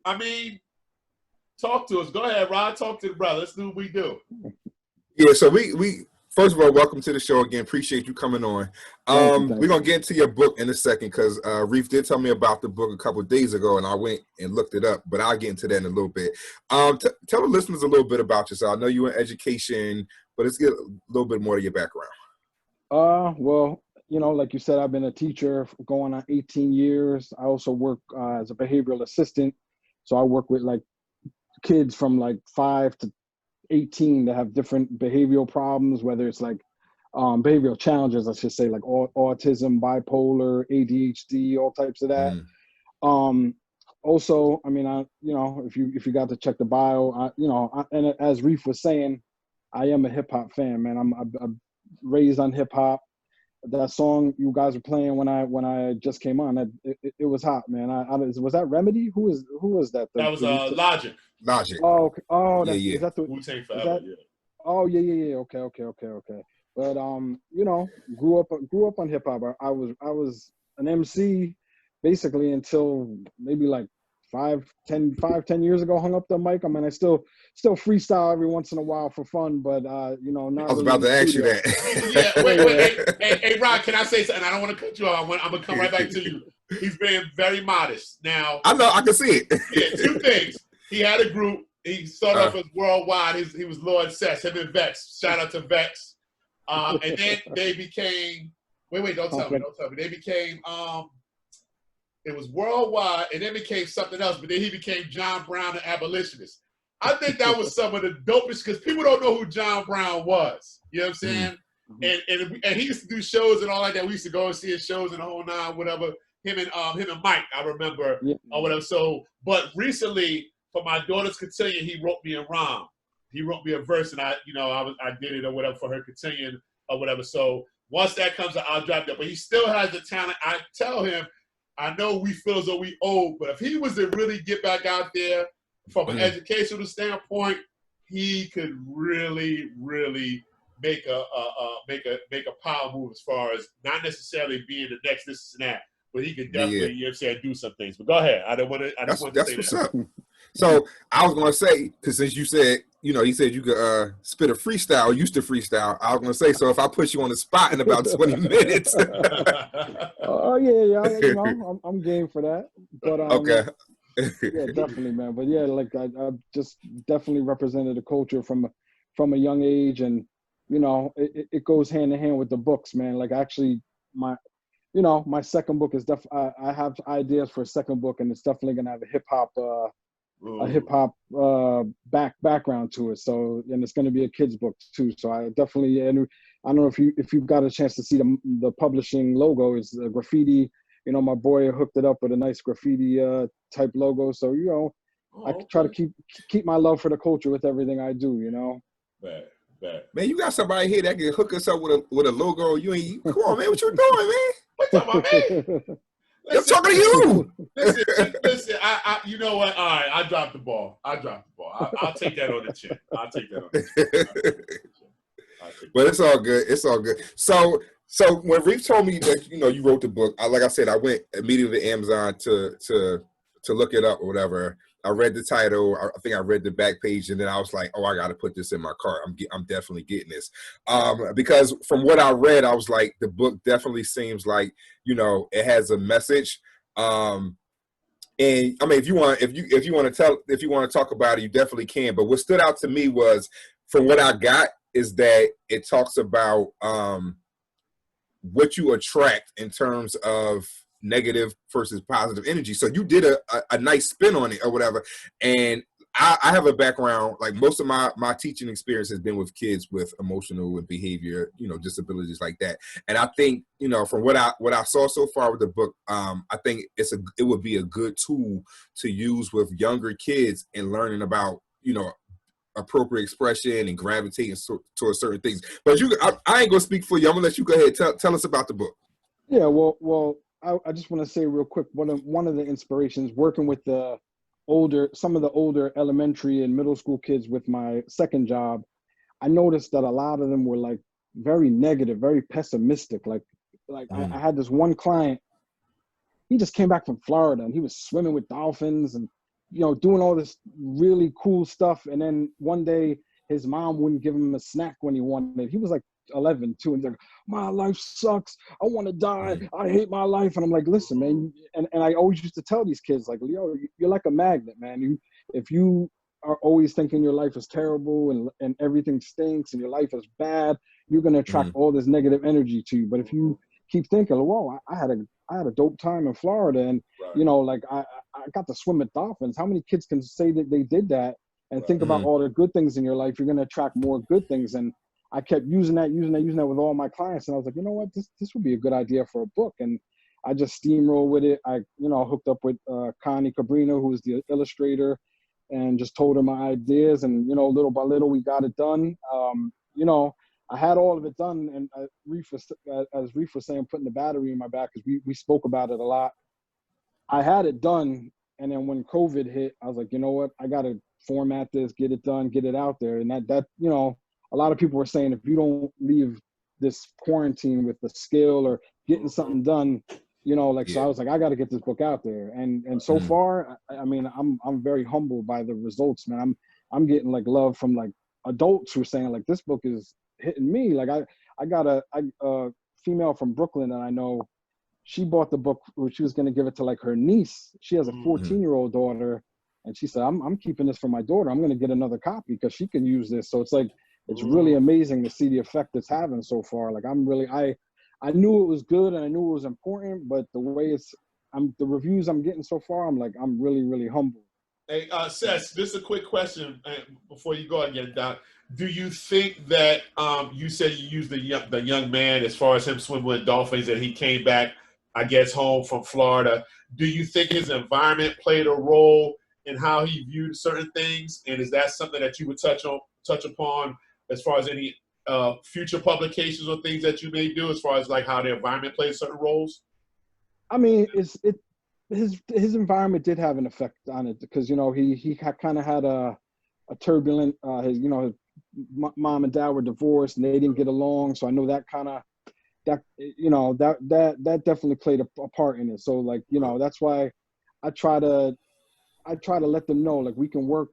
I mean, talk to us. Go ahead, Rod. Talk to the brother. Let's do what we do. Yeah, so we first of all, welcome to the show again. Appreciate you coming on. We're gonna get into your book in a second because Reef did tell me about the book a couple of days ago, and I went and looked it up. But I'll get into that in a little bit. Tell the listeners a little bit about yourself. I know you're in education, but let's get a little bit more of your background. Well, you know, like you said, I've been a teacher going on 18 years. I also work as a behavioral assistant. So I work with like kids from like 5 to 18 that have different behavioral problems, whether it's like behavioral challenges, I should say, like autism, bipolar, ADHD, all types of that. Also, I mean, you know, if you got to check the bio, and as Reef was saying, I am a hip hop fan, man. I'm raised on hip hop. That song you guys were playing when I just came on, it was hot, man. Was that Remedy? Who was that? That was Logic. Logic. Oh, okay. Oh, yeah. Is that the Wu-Tang Forever? Yeah. Oh, yeah. Okay. But you know, grew up on hip hop. I was an MC basically until maybe like 5-10 years ago. Hung up the mic. I mean, I still freestyle every once in a while for fun, but you know, not. I was really about to ask you that. Yeah, wait. Hey, Rod, can I say something? I don't want to cut you off. I'm gonna come right back to you. He's being very modest now. I know. I can see it. Yeah, two things. He had a group. He started off as Worldwide. He was Lord Sess. Him and Vex. Shout out to Vex. And then they became. Wait! Don't tell me. They became. It was Worldwide, and then became something else. But then he became John Brown and Abolitionist. I think that was some of the dopest because people don't know who John Brown was. You know what I'm saying? And he used to do shows and all like that. We used to go and see his shows and the whole nine, whatever. Him and Mike, I remember, or whatever. So, but recently for my daughter's cotillion, he wrote me a rhyme. He wrote me a verse, and I did it or whatever for her cotillion or whatever. So once that comes out, I'll drop that. But he still has the talent. I tell him, I know we feel as though we old, but if he was to really get back out there from an educational standpoint, he could really, really make a power move as far as not necessarily being the next this and that, but he could definitely, you know what I'm saying, do some things. But go ahead. I just want to say what's that. Up. So I was gonna say, because since you said, you know, he said you could spit a freestyle, used to freestyle. I was gonna say, so if I put you on the spot in about 20 minutes. Oh yeah, you know, I'm game for that. But okay. Yeah, definitely, man. But yeah, like I just definitely represented the culture from a young age, and you know, it goes hand in hand with the books, man. Like actually, my second book is I have ideas for a second book, and it's definitely gonna have a hip hop background to it. So, and it's gonna be a kid's book too. So I definitely, and I don't know if you've got a chance to see the publishing logo is graffiti. You know, my boy hooked it up with a nice graffiti type logo. So, you know, I try to keep my love for the culture with everything I do, you know. Bad. Man, you got somebody here that can hook us up with a logo. Come on, man, what you doing, man? What talking about me? I'm talking to you. Listen. You know what? All right, I dropped the ball. I'll take that on the chin. I'll take that on the chin. But it's all good. It's all good. So when Reef told me that you wrote the book, like I said, I went immediately to Amazon to look it up or whatever. I read the title. I think I read the back page, and then I was like, "Oh, I got to put this in my cart. I'm definitely getting this." Because from what I read, I was like, the book definitely seems like it has a message. And I mean, if you want to talk about it, you definitely can. But what stood out to me was, from what I got, is that it talks about what you attract in terms of negative versus positive energy. So you did a nice spin on it or whatever. And I have a background, like most of my teaching experience has been with kids with emotional and behavior, disabilities like that. And I think, from what I saw so far with the book, I think it would be a good tool to use with younger kids in learning about, appropriate expression and gravitating towards certain things. But I ain't gonna speak for you. I'm gonna let you go ahead. Tell us about the book. Yeah, well, I just want to say real quick, one of the inspirations working with some of the older elementary and middle school kids with my second job, I noticed that a lot of them were like very negative, very pessimistic. I had this one client, he just came back from Florida and he was swimming with dolphins and doing all this really cool stuff. And then one day his mom wouldn't give him a snack when he wanted. He was like 11 too, and they're like, my life sucks, I want to die, I hate my life. And I'm like, listen, man, and I always used to tell these kids, like, you're like a magnet, man. If you are always thinking your life is terrible and everything stinks and your life is bad, you're going to attract all this negative energy to you. But if you keep thinking, whoa, I had a dope time in Florida, and I got to swim with dolphins. How many kids can say that they did that and think about all the good things in your life? You're going to attract more good things. And I kept using that with all my clients. And I was like, you know what, this would be a good idea for a book. And I just steamrolled with it. I hooked up with Connie Cabrino, who was the illustrator, and just told her my ideas. And little by little, we got it done. I had all of it done, and as Reef was saying, putting the battery in my back, because we spoke about it a lot. I had it done, and then when COVID hit, I was like, you know what, I got to format this, get it done, get it out there. And that a lot of people were saying, if you don't leave this quarantine with the skill or getting something done, so I was like, I got to get this book out there. And so far, I mean, I'm very humbled by the results, man. I'm getting like love from like adults who are saying like, this book is hitting me. Like I got a female from Brooklyn that I know. She bought the book, she was going to give it to like her niece. She has a 14-year-old daughter, and she said, I'm keeping this for my daughter. I'm going to get another copy because she can use this. So it's like, it's really amazing to see the effect it's having so far. Like I knew it was good and I knew it was important, but the way the reviews I'm getting so far, I'm like, I'm really, really humbled. Hey, Seth, this is a quick question before you go again, Doc. Do you think that you said you used the young man as far as him swimming with dolphins and he came back, I guess, home from Florida? Do you think his environment played a role in how he viewed certain things? And is that something that you would touch upon as far as any future publications or things that you may do, as far as like how the environment plays certain roles? I mean, his environment did have an effect on it, because he kind of had a turbulent his mom and dad were divorced and they didn't get along, so I know that that definitely played a part in it. So like that's why I try to let them know, like, we can work,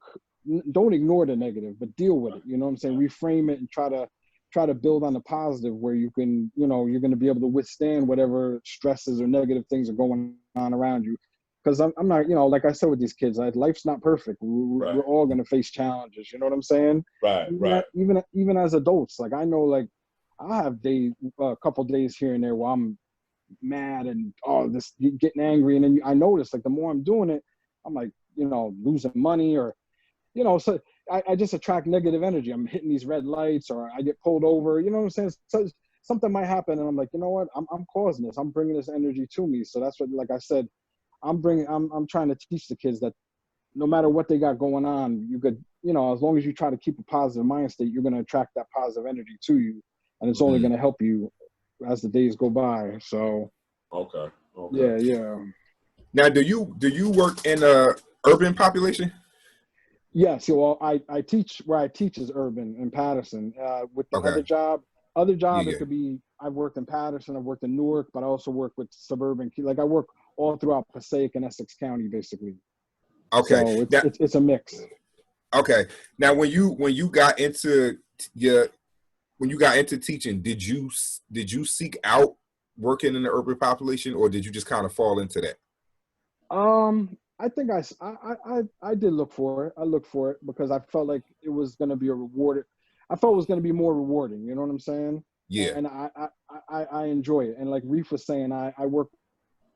don't ignore the negative, but deal with it, you know what I'm saying? Reframe it and try to build on the positive, where you can, you're going to be able to withstand whatever stresses or negative things are going on around you. Because I'm not, like I said with these kids, life's not perfect. We're all going to face challenges. You know what I'm saying? Right. Even as adults, like I know, like I have a couple days here and there where I'm mad and this getting angry, and then I notice, like, the more I'm doing it, I'm like, losing money, or so I just attract negative energy. I'm hitting these red lights, or I get pulled over. You know what I'm saying? So something might happen, and I'm like, you know what? I'm causing this. I'm bringing this energy to me. So that's what, like I said, I'm trying to teach the kids that no matter what they got going on, you could, as long as you try to keep a positive mind state, you're going to attract that positive energy to you, and it's only going to help you as the days go by. So Okay. Yeah, yeah. Now, do you work in a urban population? Yeah, so well, I teach where I teach is urban in Patterson. With the Okay. other job, Yeah. it could be I've worked in Patterson, I've worked in Newark, but I also work with suburban. Like I work all throughout Passaic and Essex County, basically. Okay. So Now, it's a mix. okay. Now, when you got into teaching, did you seek out working in the urban population, or did you just kind of fall into that? I think I did look for it. I looked for it because I felt like it was going to be a rewarded. I felt it was going to be more rewarding. You know what I'm saying? Yeah. And I enjoy it. And like Reef was saying, I work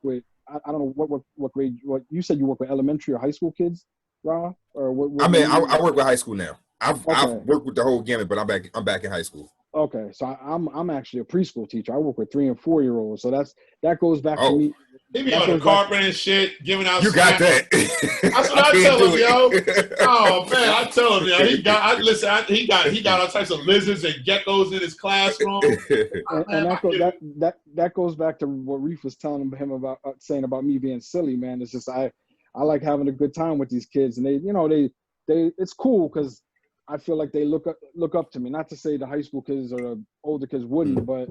with I don't know what grade. What you said you work with elementary or high school kids, Rah? Or what? I mean, I work with high school now. I've Okay. worked with the whole gamut, but I'm back in high school. Okay, so I'm actually a preschool teacher. I work with 3 and 4 year olds. So that goes back to Oh. me. He be That on the goes back- carpet and shit, giving out. You got snacks. that. That's what I can't tell do him, yo. it. Oh man, I tell him, yo. He got all types of lizards and geckos in his classroom. and that goes back to what Reef was telling him about saying about me being silly, man. It's just I like having a good time with these kids, and they it's cool because I feel like they look up to me. Not to say the high school kids or the older kids wouldn't, but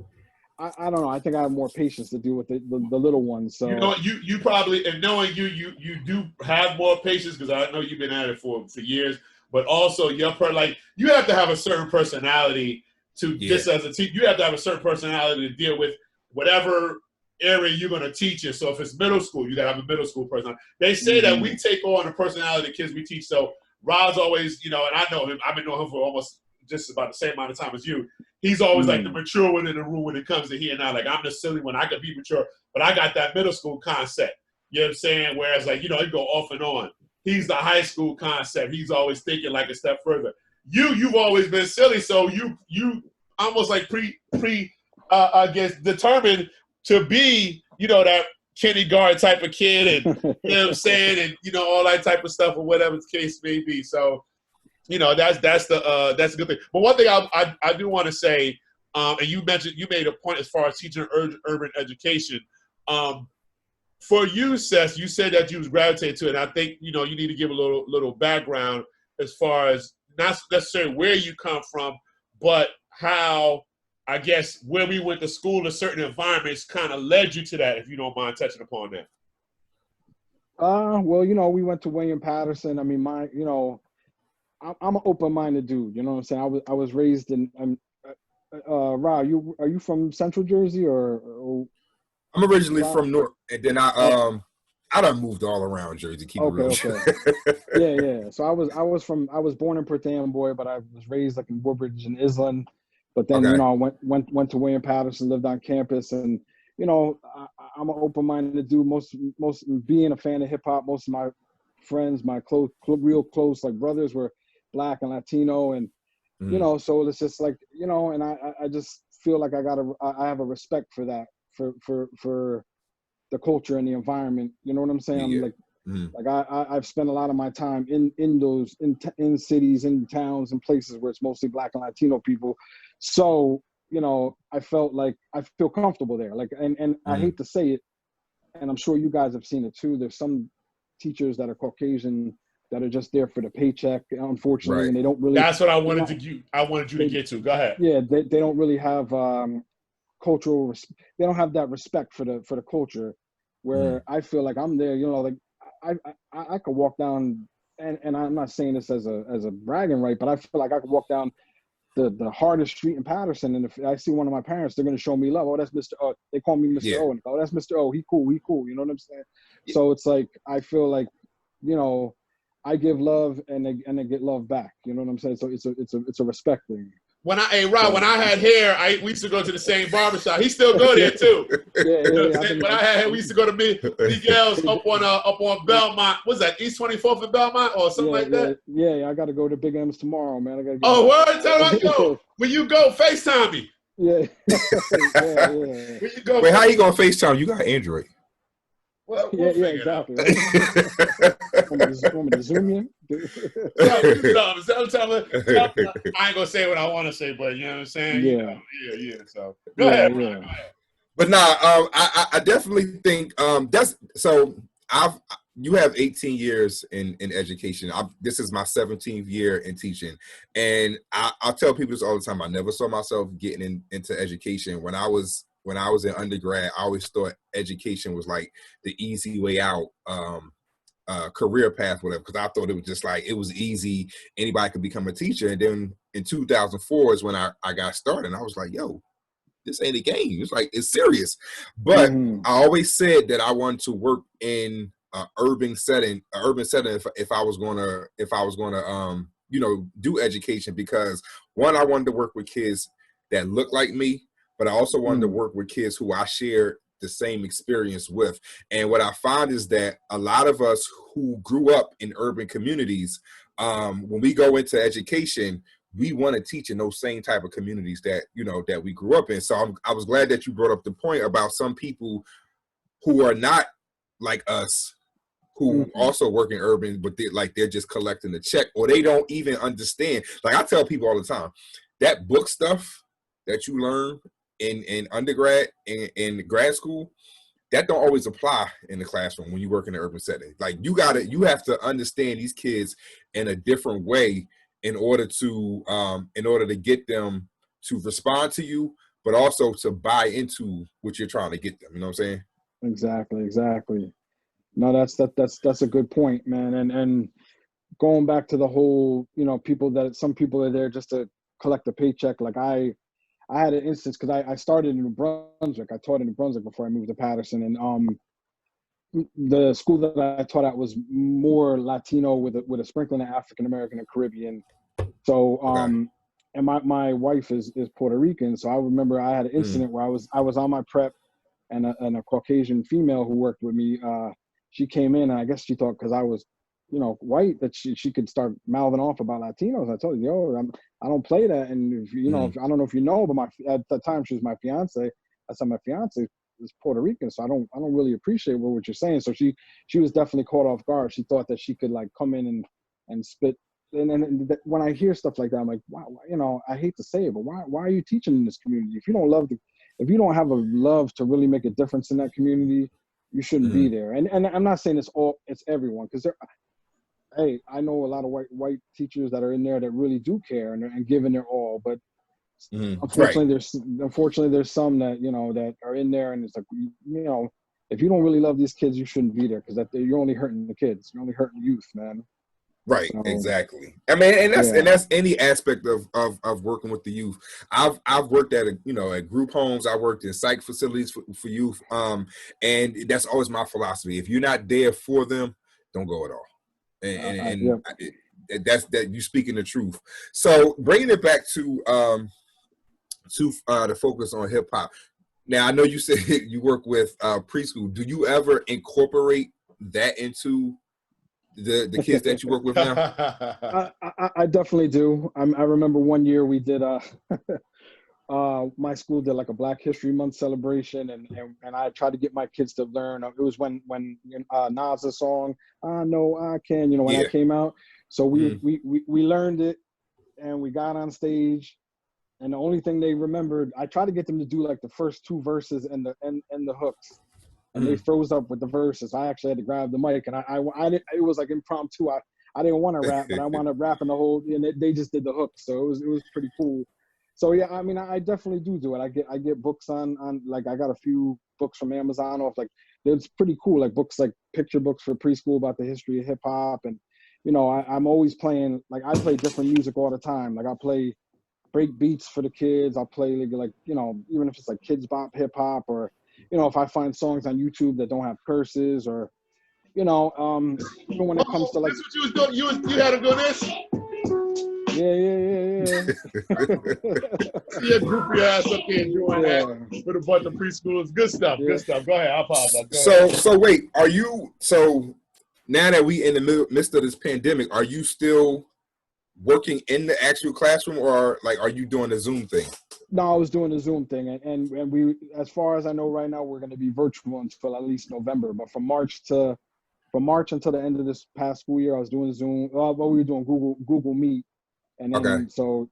I don't know. I think I have more patience to deal with the little ones. So You know, you probably, and knowing you do have more patience because I know you've been at it for years. But also, you have to have a certain personality to just as a teacher. You have to have a certain personality to deal with whatever area you're going to teach in. So if it's middle school, you got to have a middle school person. They say that we take on the personality of the kids we teach. So Rod's always, and I know him. I've been knowing him for almost just about the same amount of time as you. He's always like the mature one in the room when it comes to he and I. Like, I'm the silly one. I could be mature, but I got that middle school concept. You know what I'm saying? Whereas, like, it go off and on. He's the high school concept. He's always thinking like a step further. You've always been silly, so you almost like I guess determined to be, that kindergarten type of kid, and you know what I'm saying, and all that type of stuff or whatever the case may be. So. That's a good thing. But one thing I do want to say, and you made a point as far as teaching urban education. For you, Seth, you said that you was gravitated to it. And I think you need to give a little background as far as not necessarily where you come from, but how I guess where we went to school in certain environments kind of led you to that. If you don't mind touching upon that. Well, we went to William Patterson. I mean, I'm an open-minded dude. You know what I'm saying? I was raised in. Rah, are you from Central Jersey or I'm originally from Newark, and then I done moved all around Jersey. Keep it real. Okay. Yeah. So I was born in Perth Amboy, but I was raised like in Woodbridge and Island. But then I went to William Patterson, lived on campus, and I'm an open-minded dude. Most being a fan of hip hop, most of my friends, my real close like brothers were Black and Latino, and so it's just like and I just feel like I have a respect for that, for the culture and the environment. You know what I'm saying? I've spent a lot of my time in those in cities, in towns, and places where it's mostly Black and Latino people. So I felt like I feel comfortable there. Like, and I hate to say it, and I'm sure you guys have seen it too. There's some teachers that are Caucasian that are just there for the paycheck, unfortunately, and they don't really. That's what I wanted you to get to. Go ahead. Yeah, they don't really have cultural. They don't have that respect for the culture. Where I feel like I'm there, like I could walk down, and I'm not saying this as a bragging right, but I feel like I could walk down the hardest street in Patterson, and if I see one of my parents, they're gonna show me love. Oh, that's Mr. O. They call me Mr. O. And, oh, that's Mr. O. He cool. You know what I'm saying? Yeah. So it's like I feel like I give love and they get love back. You know what I'm saying? So it's a respect thing. When I had hair, we used to go to the same barbershop. He still go there too. When I had hair, we used to go to Miguel's up on Belmont. What's that? East 24th and Belmont or something like that? Yeah, I got to go to Big M's tomorrow, man. Word? Tell me, yo. When you go, FaceTime me. Yeah. When you go, wait, how you gonna FaceTime? You got Android. Well, exactly. Want me to zoom in? I ain't gonna say what I want to say, but you know what I'm saying. Yeah. So go ahead. But nah, I definitely think that's so. You have 18 years in education. This is my 17th year in teaching, and I tell people this all the time. I never saw myself getting into education. When I was in undergrad, I always thought education was like the easy way out. Career path, whatever, because I thought it was just like it was easy. Anybody could become a teacher. And then in 2004 is when I got started. And I was like, yo, this ain't a game. It's like, it's serious. But I always said that I wanted to work in an urban setting if I was gonna do education, because one, I wanted to work with kids that look like me, but I also wanted to work with kids who I shared the same experience with. And what I find is that a lot of us who grew up in urban communities, when we go into education, we want to teach in those same type of communities that we grew up in. So I was glad that you brought up the point about some people who are not like us, who also work in urban, but they're just collecting the check, or they don't even understand. Like I tell people all the time, that book stuff that you learn in undergrad and in grad school, that don't always apply in the classroom when you work in an urban setting. Like you have to understand these kids in a different way in order to get them to respond to you, but also to buy into what you're trying to get them. You know what I'm saying? Exactly. No, that's a good point, man. And going back to the whole, some people are there just to collect a paycheck. Like I had an instance because I started in New Brunswick. I taught in New Brunswick before I moved to Patterson, and the school that I taught at was more Latino with a sprinkling of African American and Caribbean. So and my wife is Puerto Rican, so I remember I had an incident where I was on my prep, and a Caucasian female who worked with me, she came in, and I guess she thought because I was white, that she could start mouthing off about Latinos. I told her, yo, I don't play that. And if, if, I don't know if you know, but at the time she was my fiance. I said my fiance is Puerto Rican, so I don't really appreciate what you're saying. So she was definitely caught off guard. She thought that she could like come in and spit. And when I hear stuff like that, I'm like, wow, I hate to say it, but why are you teaching in this community? If you don't have a love to really make a difference in that community, you shouldn't be there. And I'm not saying it's everyone, because hey, I know a lot of white teachers that are in there that really do care and giving their all, but unfortunately, there's some that that are in there, and it's like if you don't really love these kids, you shouldn't be there, because you're only hurting the kids, you're only hurting youth, man. Right, So, exactly. I mean, and that's any aspect of working with the youth. I've worked at at group homes. I worked in psych facilities for youth, and that's always my philosophy. If you're not there for them, don't go at all. And that's you speaking the truth. So bringing it back to the focus on hip hop. Now I know you said you work with preschool. Do you ever incorporate that into the kids that you work with now? I definitely do. I remember one year we did my school did like a Black History Month celebration, and I tried to get my kids to learn. It was when Nas's song "I Know I Can," when that came out. So we learned it, and we got on stage, and the only thing they remembered, I tried to get them to do like the first two verses and the hooks. And they froze up with the verses. I actually had to grab the mic, and I didn't, it was like impromptu. I didn't want to rap, but I wound up rapping the whole, and they just did the hook. So it was pretty cool. So yeah, I mean, I definitely do it. I get books on like, I got a few books from Amazon off, like, it's pretty cool, like books, like picture books for preschool about the history of hip hop. And I'm always playing, like, I play different music all the time. Like I play break beats for the kids. I'll play like even if it's like kids bop hip hop, or if I find songs on YouTube that don't have curses, or even when it comes to like, that's what you was doing. You had to go this. Yeah. Yeah, group your ass up here doing that with a bunch of preschoolers. Good stuff. Good stuff. Go ahead. I'll apologize. So wait, are you now that we in the midst of this pandemic, are you still working in the actual classroom, or like are you doing the Zoom thing? No, I was doing the Zoom thing, and we, as far as I know right now, we're going to be virtual until at least November. But from March until the end of this past school year, I was doing Zoom. Well, we were doing Google Meet, and then so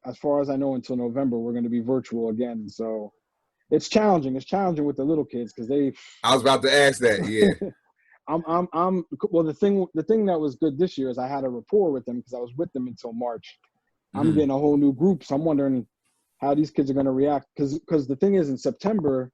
as far as I know, until November, we're going to be virtual again. So it's challenging. It's challenging with the little kids because they. I was about to ask that. Yeah. Well, the thing that was good this year is I had a rapport with them because I was with them until March. I'm Mm-hmm. getting a whole new group, so I'm wondering how these kids are going to react. Because the thing is, in September,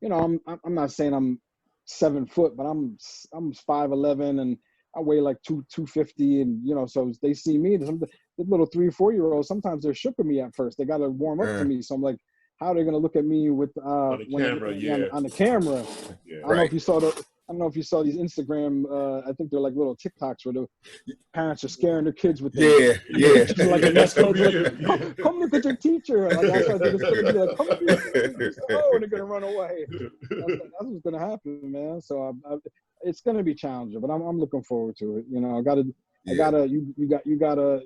you know, I'm not saying I'm 7 foot, but I'm 5'11" and I weigh like 250, and you know, so they see me. The little 3 or 4 year olds, sometimes they're shook with me at first. They got to warm up to me, so I'm like, how are they going to look at me with on the camera? on the camera? Yeah. I don't know if you saw I don't know if you saw these Instagram. I think they're like little TikToks where the parents are scaring their kids with them. Yeah. Like a nest egg, like, come look at your teacher. And like, that's what I think it's going to be like, come look at your teacher. Oh, and they're going to run away. That's what's going to happen, man. So it's going to be challenging, but I'm looking forward to it. You know, you gotta,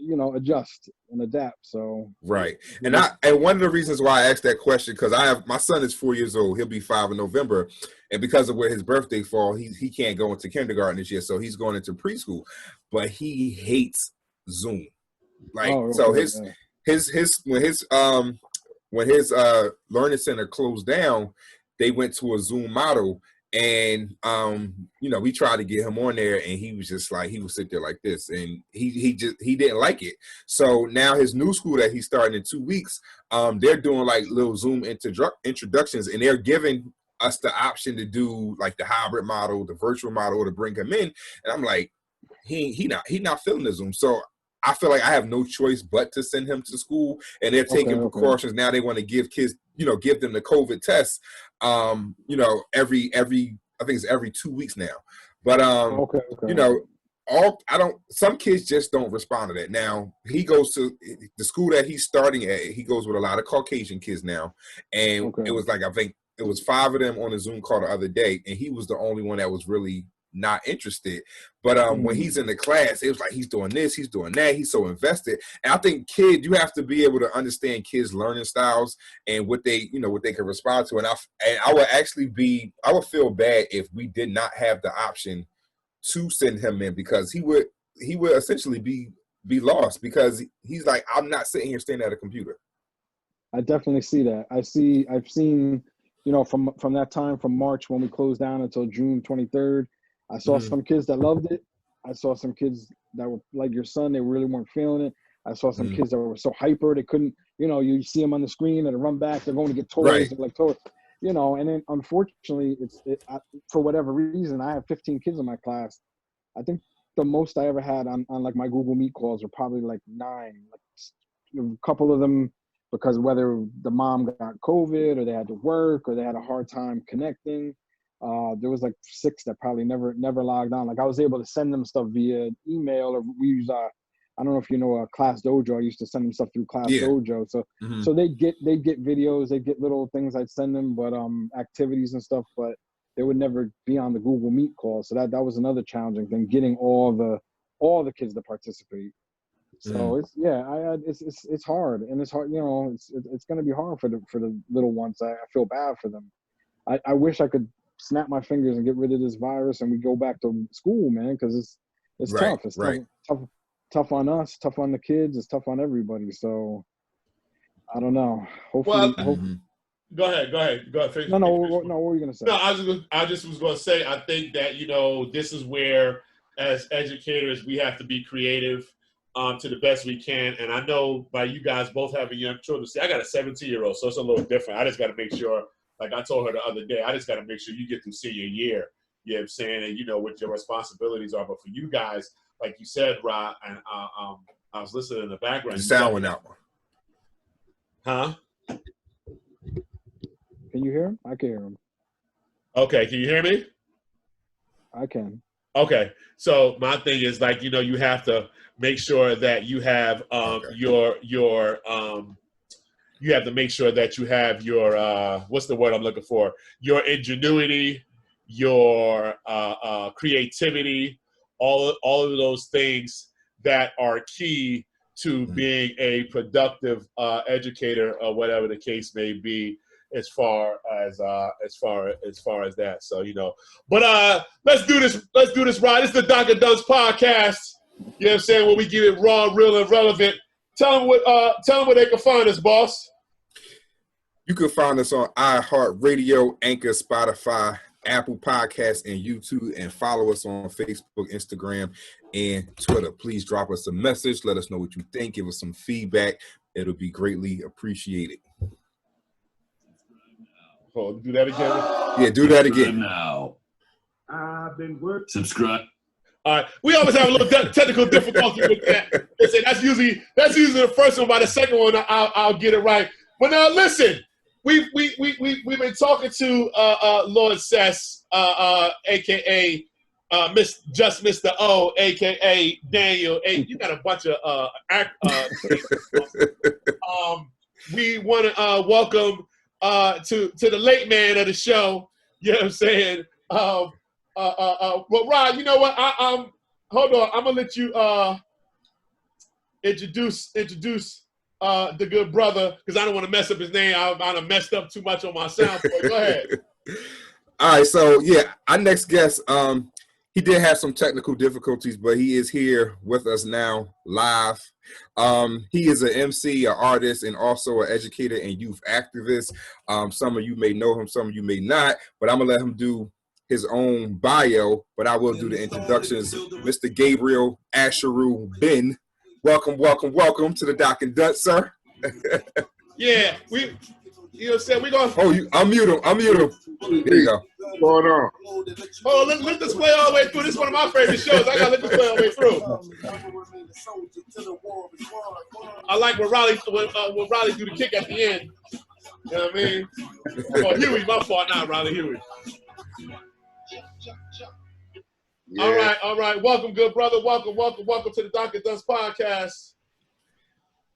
you know, adjust and adapt. So right. And one of the reasons why I asked that question, because my son is 4 years old. He'll be 5 in November, and because of where his birthday falls, he can't go into kindergarten this year, so he's going into preschool. But he hates Zoom. Like, so when his learning center closed down, they went to a Zoom model. And you know, we tried to get him on there, and he was just like, he would sit there like this, and he didn't like it. So now his new school that he's starting in 2 weeks, they're doing like little Zoom introductions, and they're giving us the option to do like the hybrid model, the virtual model, to bring him in. And I'm like, he not feeling the Zoom. So I feel like I have no choice but to send him to school, and they're taking precautions. Now they want to give kids, you know, give them the COVID test, you know, every I think it's every 2 weeks now. But you know, some kids just don't respond to that. Now he goes to the school that he's starting at. He goes with a lot of Caucasian kids now, and it was like, I think it was 5 of them on a Zoom call the other day, and he was the only one that was really not interested. But when he's in the class, it was like he's doing this, he's doing that, he's so invested. And I think you have to be able to understand kids' learning styles and what they can respond to. And I would feel bad if we did not have the option to send him in, because he would essentially be lost, because he's like, I'm not sitting here staring at a computer. I definitely see that. I've seen, you know, from that time, from March when we closed down until June 23rd, I saw some kids that loved it. I saw some kids that were like your son, they really weren't feeling it. I saw some kids that were so hyper, they couldn't, you know, you see them on the screen and they run back, they're going to get toys, right. They're like toys, you know. And then unfortunately, for whatever reason, I have 15 kids in my class. I think the most I ever had on like my Google Meet calls were probably like 9. Like a couple of them, because whether the mom got COVID or they had to work or they had a hard time connecting. There was like 6 that probably never logged on. Like I was able to send them stuff via email, or we use I don't know if you know Class Dojo. I used to send them stuff through Class Dojo. So they get videos, they get little things I'd send them, but activities and stuff, but they would never be on the Google Meet call. So that was another challenging thing, getting all the kids to participate. So it's hard, and it's hard, you know, it's going to be hard for the little ones. I feel bad for them. I wish I could snap my fingers and get rid of this virus and we go back to school, man, because it's tough. It's tough on us, tough on the kids, it's tough on everybody. So I don't know. Hopefully, Go ahead. No, what were you gonna say? No, I just was gonna say, I think that, you know, this is where, as educators, we have to be creative to the best we can. And I know by you guys both having young children, see, I got a 17-year-old, so it's a little different. I just got to make sure. Like I told her the other day, I just got to make sure you get through senior year. You know what I'm saying? And you know what your responsibilities are. But for you guys, like you said, Rah, and I was listening in the background. The sound went out. Huh? Can you hear him? I can hear him. Okay, can you hear me? I can. Okay, so my thing is, like, you know, you have to make sure that you have you have to make sure that you have your what's the word I'm looking for? Your ingenuity, your creativity, all of those things that are key to being a productive educator, or whatever the case may be, as far as that. So, you know, but let's do this right. This is the Dr. Dunks podcast. You know what I'm saying? Where we get it raw, real, and relevant. Tell them where they can find us, boss. You can find us on iHeartRadio, Anchor, Spotify, Apple Podcasts, and YouTube, and follow us on Facebook, Instagram, and Twitter. Please drop us a message. Let us know what you think. Give us some feedback. It'll be greatly appreciated. Oh, do that again. Yeah, do that again. Now. I've been working. Subscribe. All right, we always have a little technical difficulty with that. Listen, that's usually the first one. By the second one, I'll get it right. But now, listen, we've been talking to Lord Sess, aka Mr. O, aka Daniel. Hey, you got a bunch of we want to welcome to the late man of the show. You know what I'm saying? Well, Rod, you know what? Hold on. I'm gonna let you introduce the good brother, because I don't want to mess up his name. I done messed up too much on my sound. Go ahead. All right, so yeah, our next guest, he did have some technical difficulties, but he is here with us now live. He is an MC, an artist, and also an educator and youth activist. Some of you may know him, some of you may not, but I'm gonna let him do his own bio, but I will do the introductions. Mr. Gabriel Asheru Benn, welcome to the Doc and Dut, sir. Yeah, you know what I'm saying? We gonna. Oh, unmute him. There you go. What's going on? Oh, let this play all the way through. This is one of my favorite shows. I gotta let this play all the way through. I like when Raleigh do the kick at the end. You know what I mean? Oh, Huey, my fault, not Raleigh, Huey. Yeah. All right. Welcome, good brother. Welcome to the Doc and Dust podcast.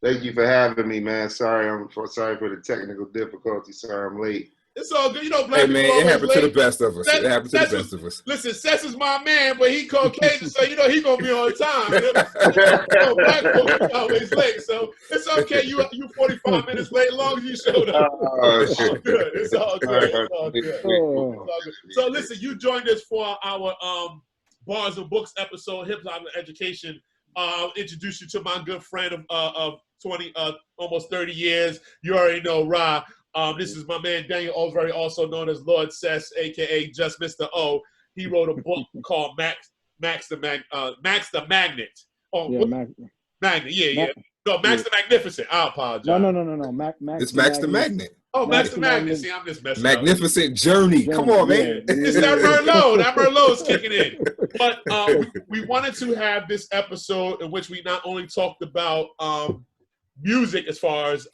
Thank you for having me, man. Sorry for the technical difficulty. Sorry I'm late. It's all good. You know, black Hey, people man, always it happened late. to the best of us. It happened to the best of us. Listen, Sess is my man, but he Caucasian, so you know he gonna be on time. You know, black folks are always late, so it's okay. You 45 minutes late, as long as you showed up. It's all good. It's all good. So listen, you joined us for our Bars and Books episode, Hip Hop and Education. Introduce you to my good friend of 20, almost 30 years. You already know Rah. This is my man Daniel Olcsvary, also known as Lord Sess, aka Just Mr. O. He wrote a book called Max the Magnet. Oh, Yeah, Magnet. Yeah. No, Max the Magnificent. I apologize. No. It's Max the Magnet. Oh, Max the Magnet. See, I'm just messing up. Magnificent Journey. Come on, man. It's that Merlot. That Merlot's kicking in. But we wanted to have this episode in which we not only talked about music as far as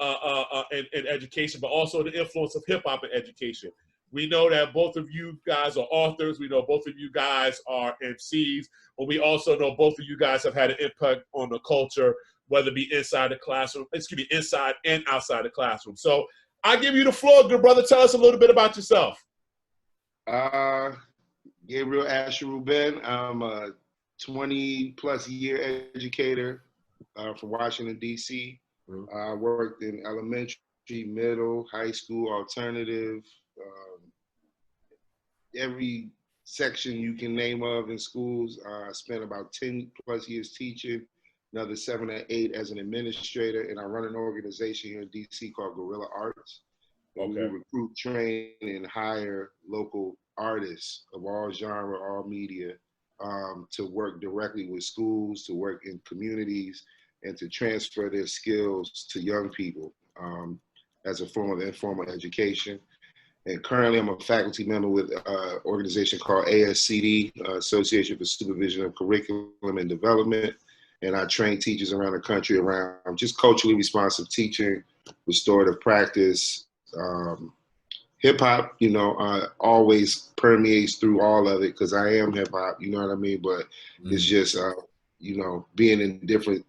in education, but also the influence of hip hop in education. We know that both of you guys are authors. We know both of you guys are MCs, but we also know both of you guys have had an impact on the culture, whether it be inside the classroom, inside and outside the classroom. So I give you the floor, good brother. Tell us a little bit about yourself. Gabriel Asheru Benn. I'm a 20-plus year educator from Washington, D.C. I worked in elementary, middle, high school, alternative, every section you can name of in schools. I spent about 10-plus years teaching, another 7 or 8 as an administrator, and I run an organization here in DC called Guerrilla Arts. Okay. We recruit, train, and hire local artists of all genre, all media, to work directly with schools, to work in communities, and to transfer their skills to young people as a form of informal education. And currently I'm a faculty member with an organization called ASCD, Association for Supervision of Curriculum and Development. And I train teachers around the country around just culturally responsive teaching, restorative practice. Hip hop, always permeates through all of it because I am hip hop, you know what I mean? But it's just, being in different,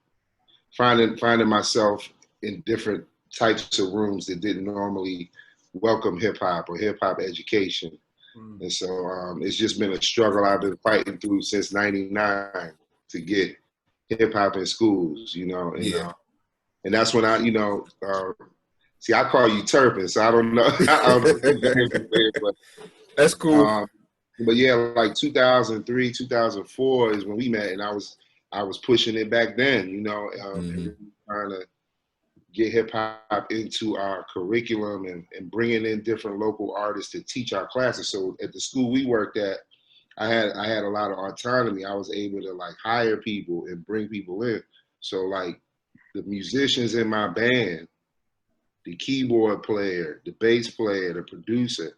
finding myself in different types of rooms that didn't normally welcome hip hop or hip hop education. And so it's just been a struggle I've been fighting through since '99 to get hip hop in schools, and that's when I, see, I call you Turpin, so I don't know. But that's cool. But yeah, like 2003, 2004 is when we met, and I was pushing it back then, and trying to get hip hop into our curriculum and bringing in different local artists to teach our classes. So at the school we worked at, I had a lot of autonomy. I was able to like hire people and bring people in. So like the musicians in my band, the keyboard player, the bass player, the producer,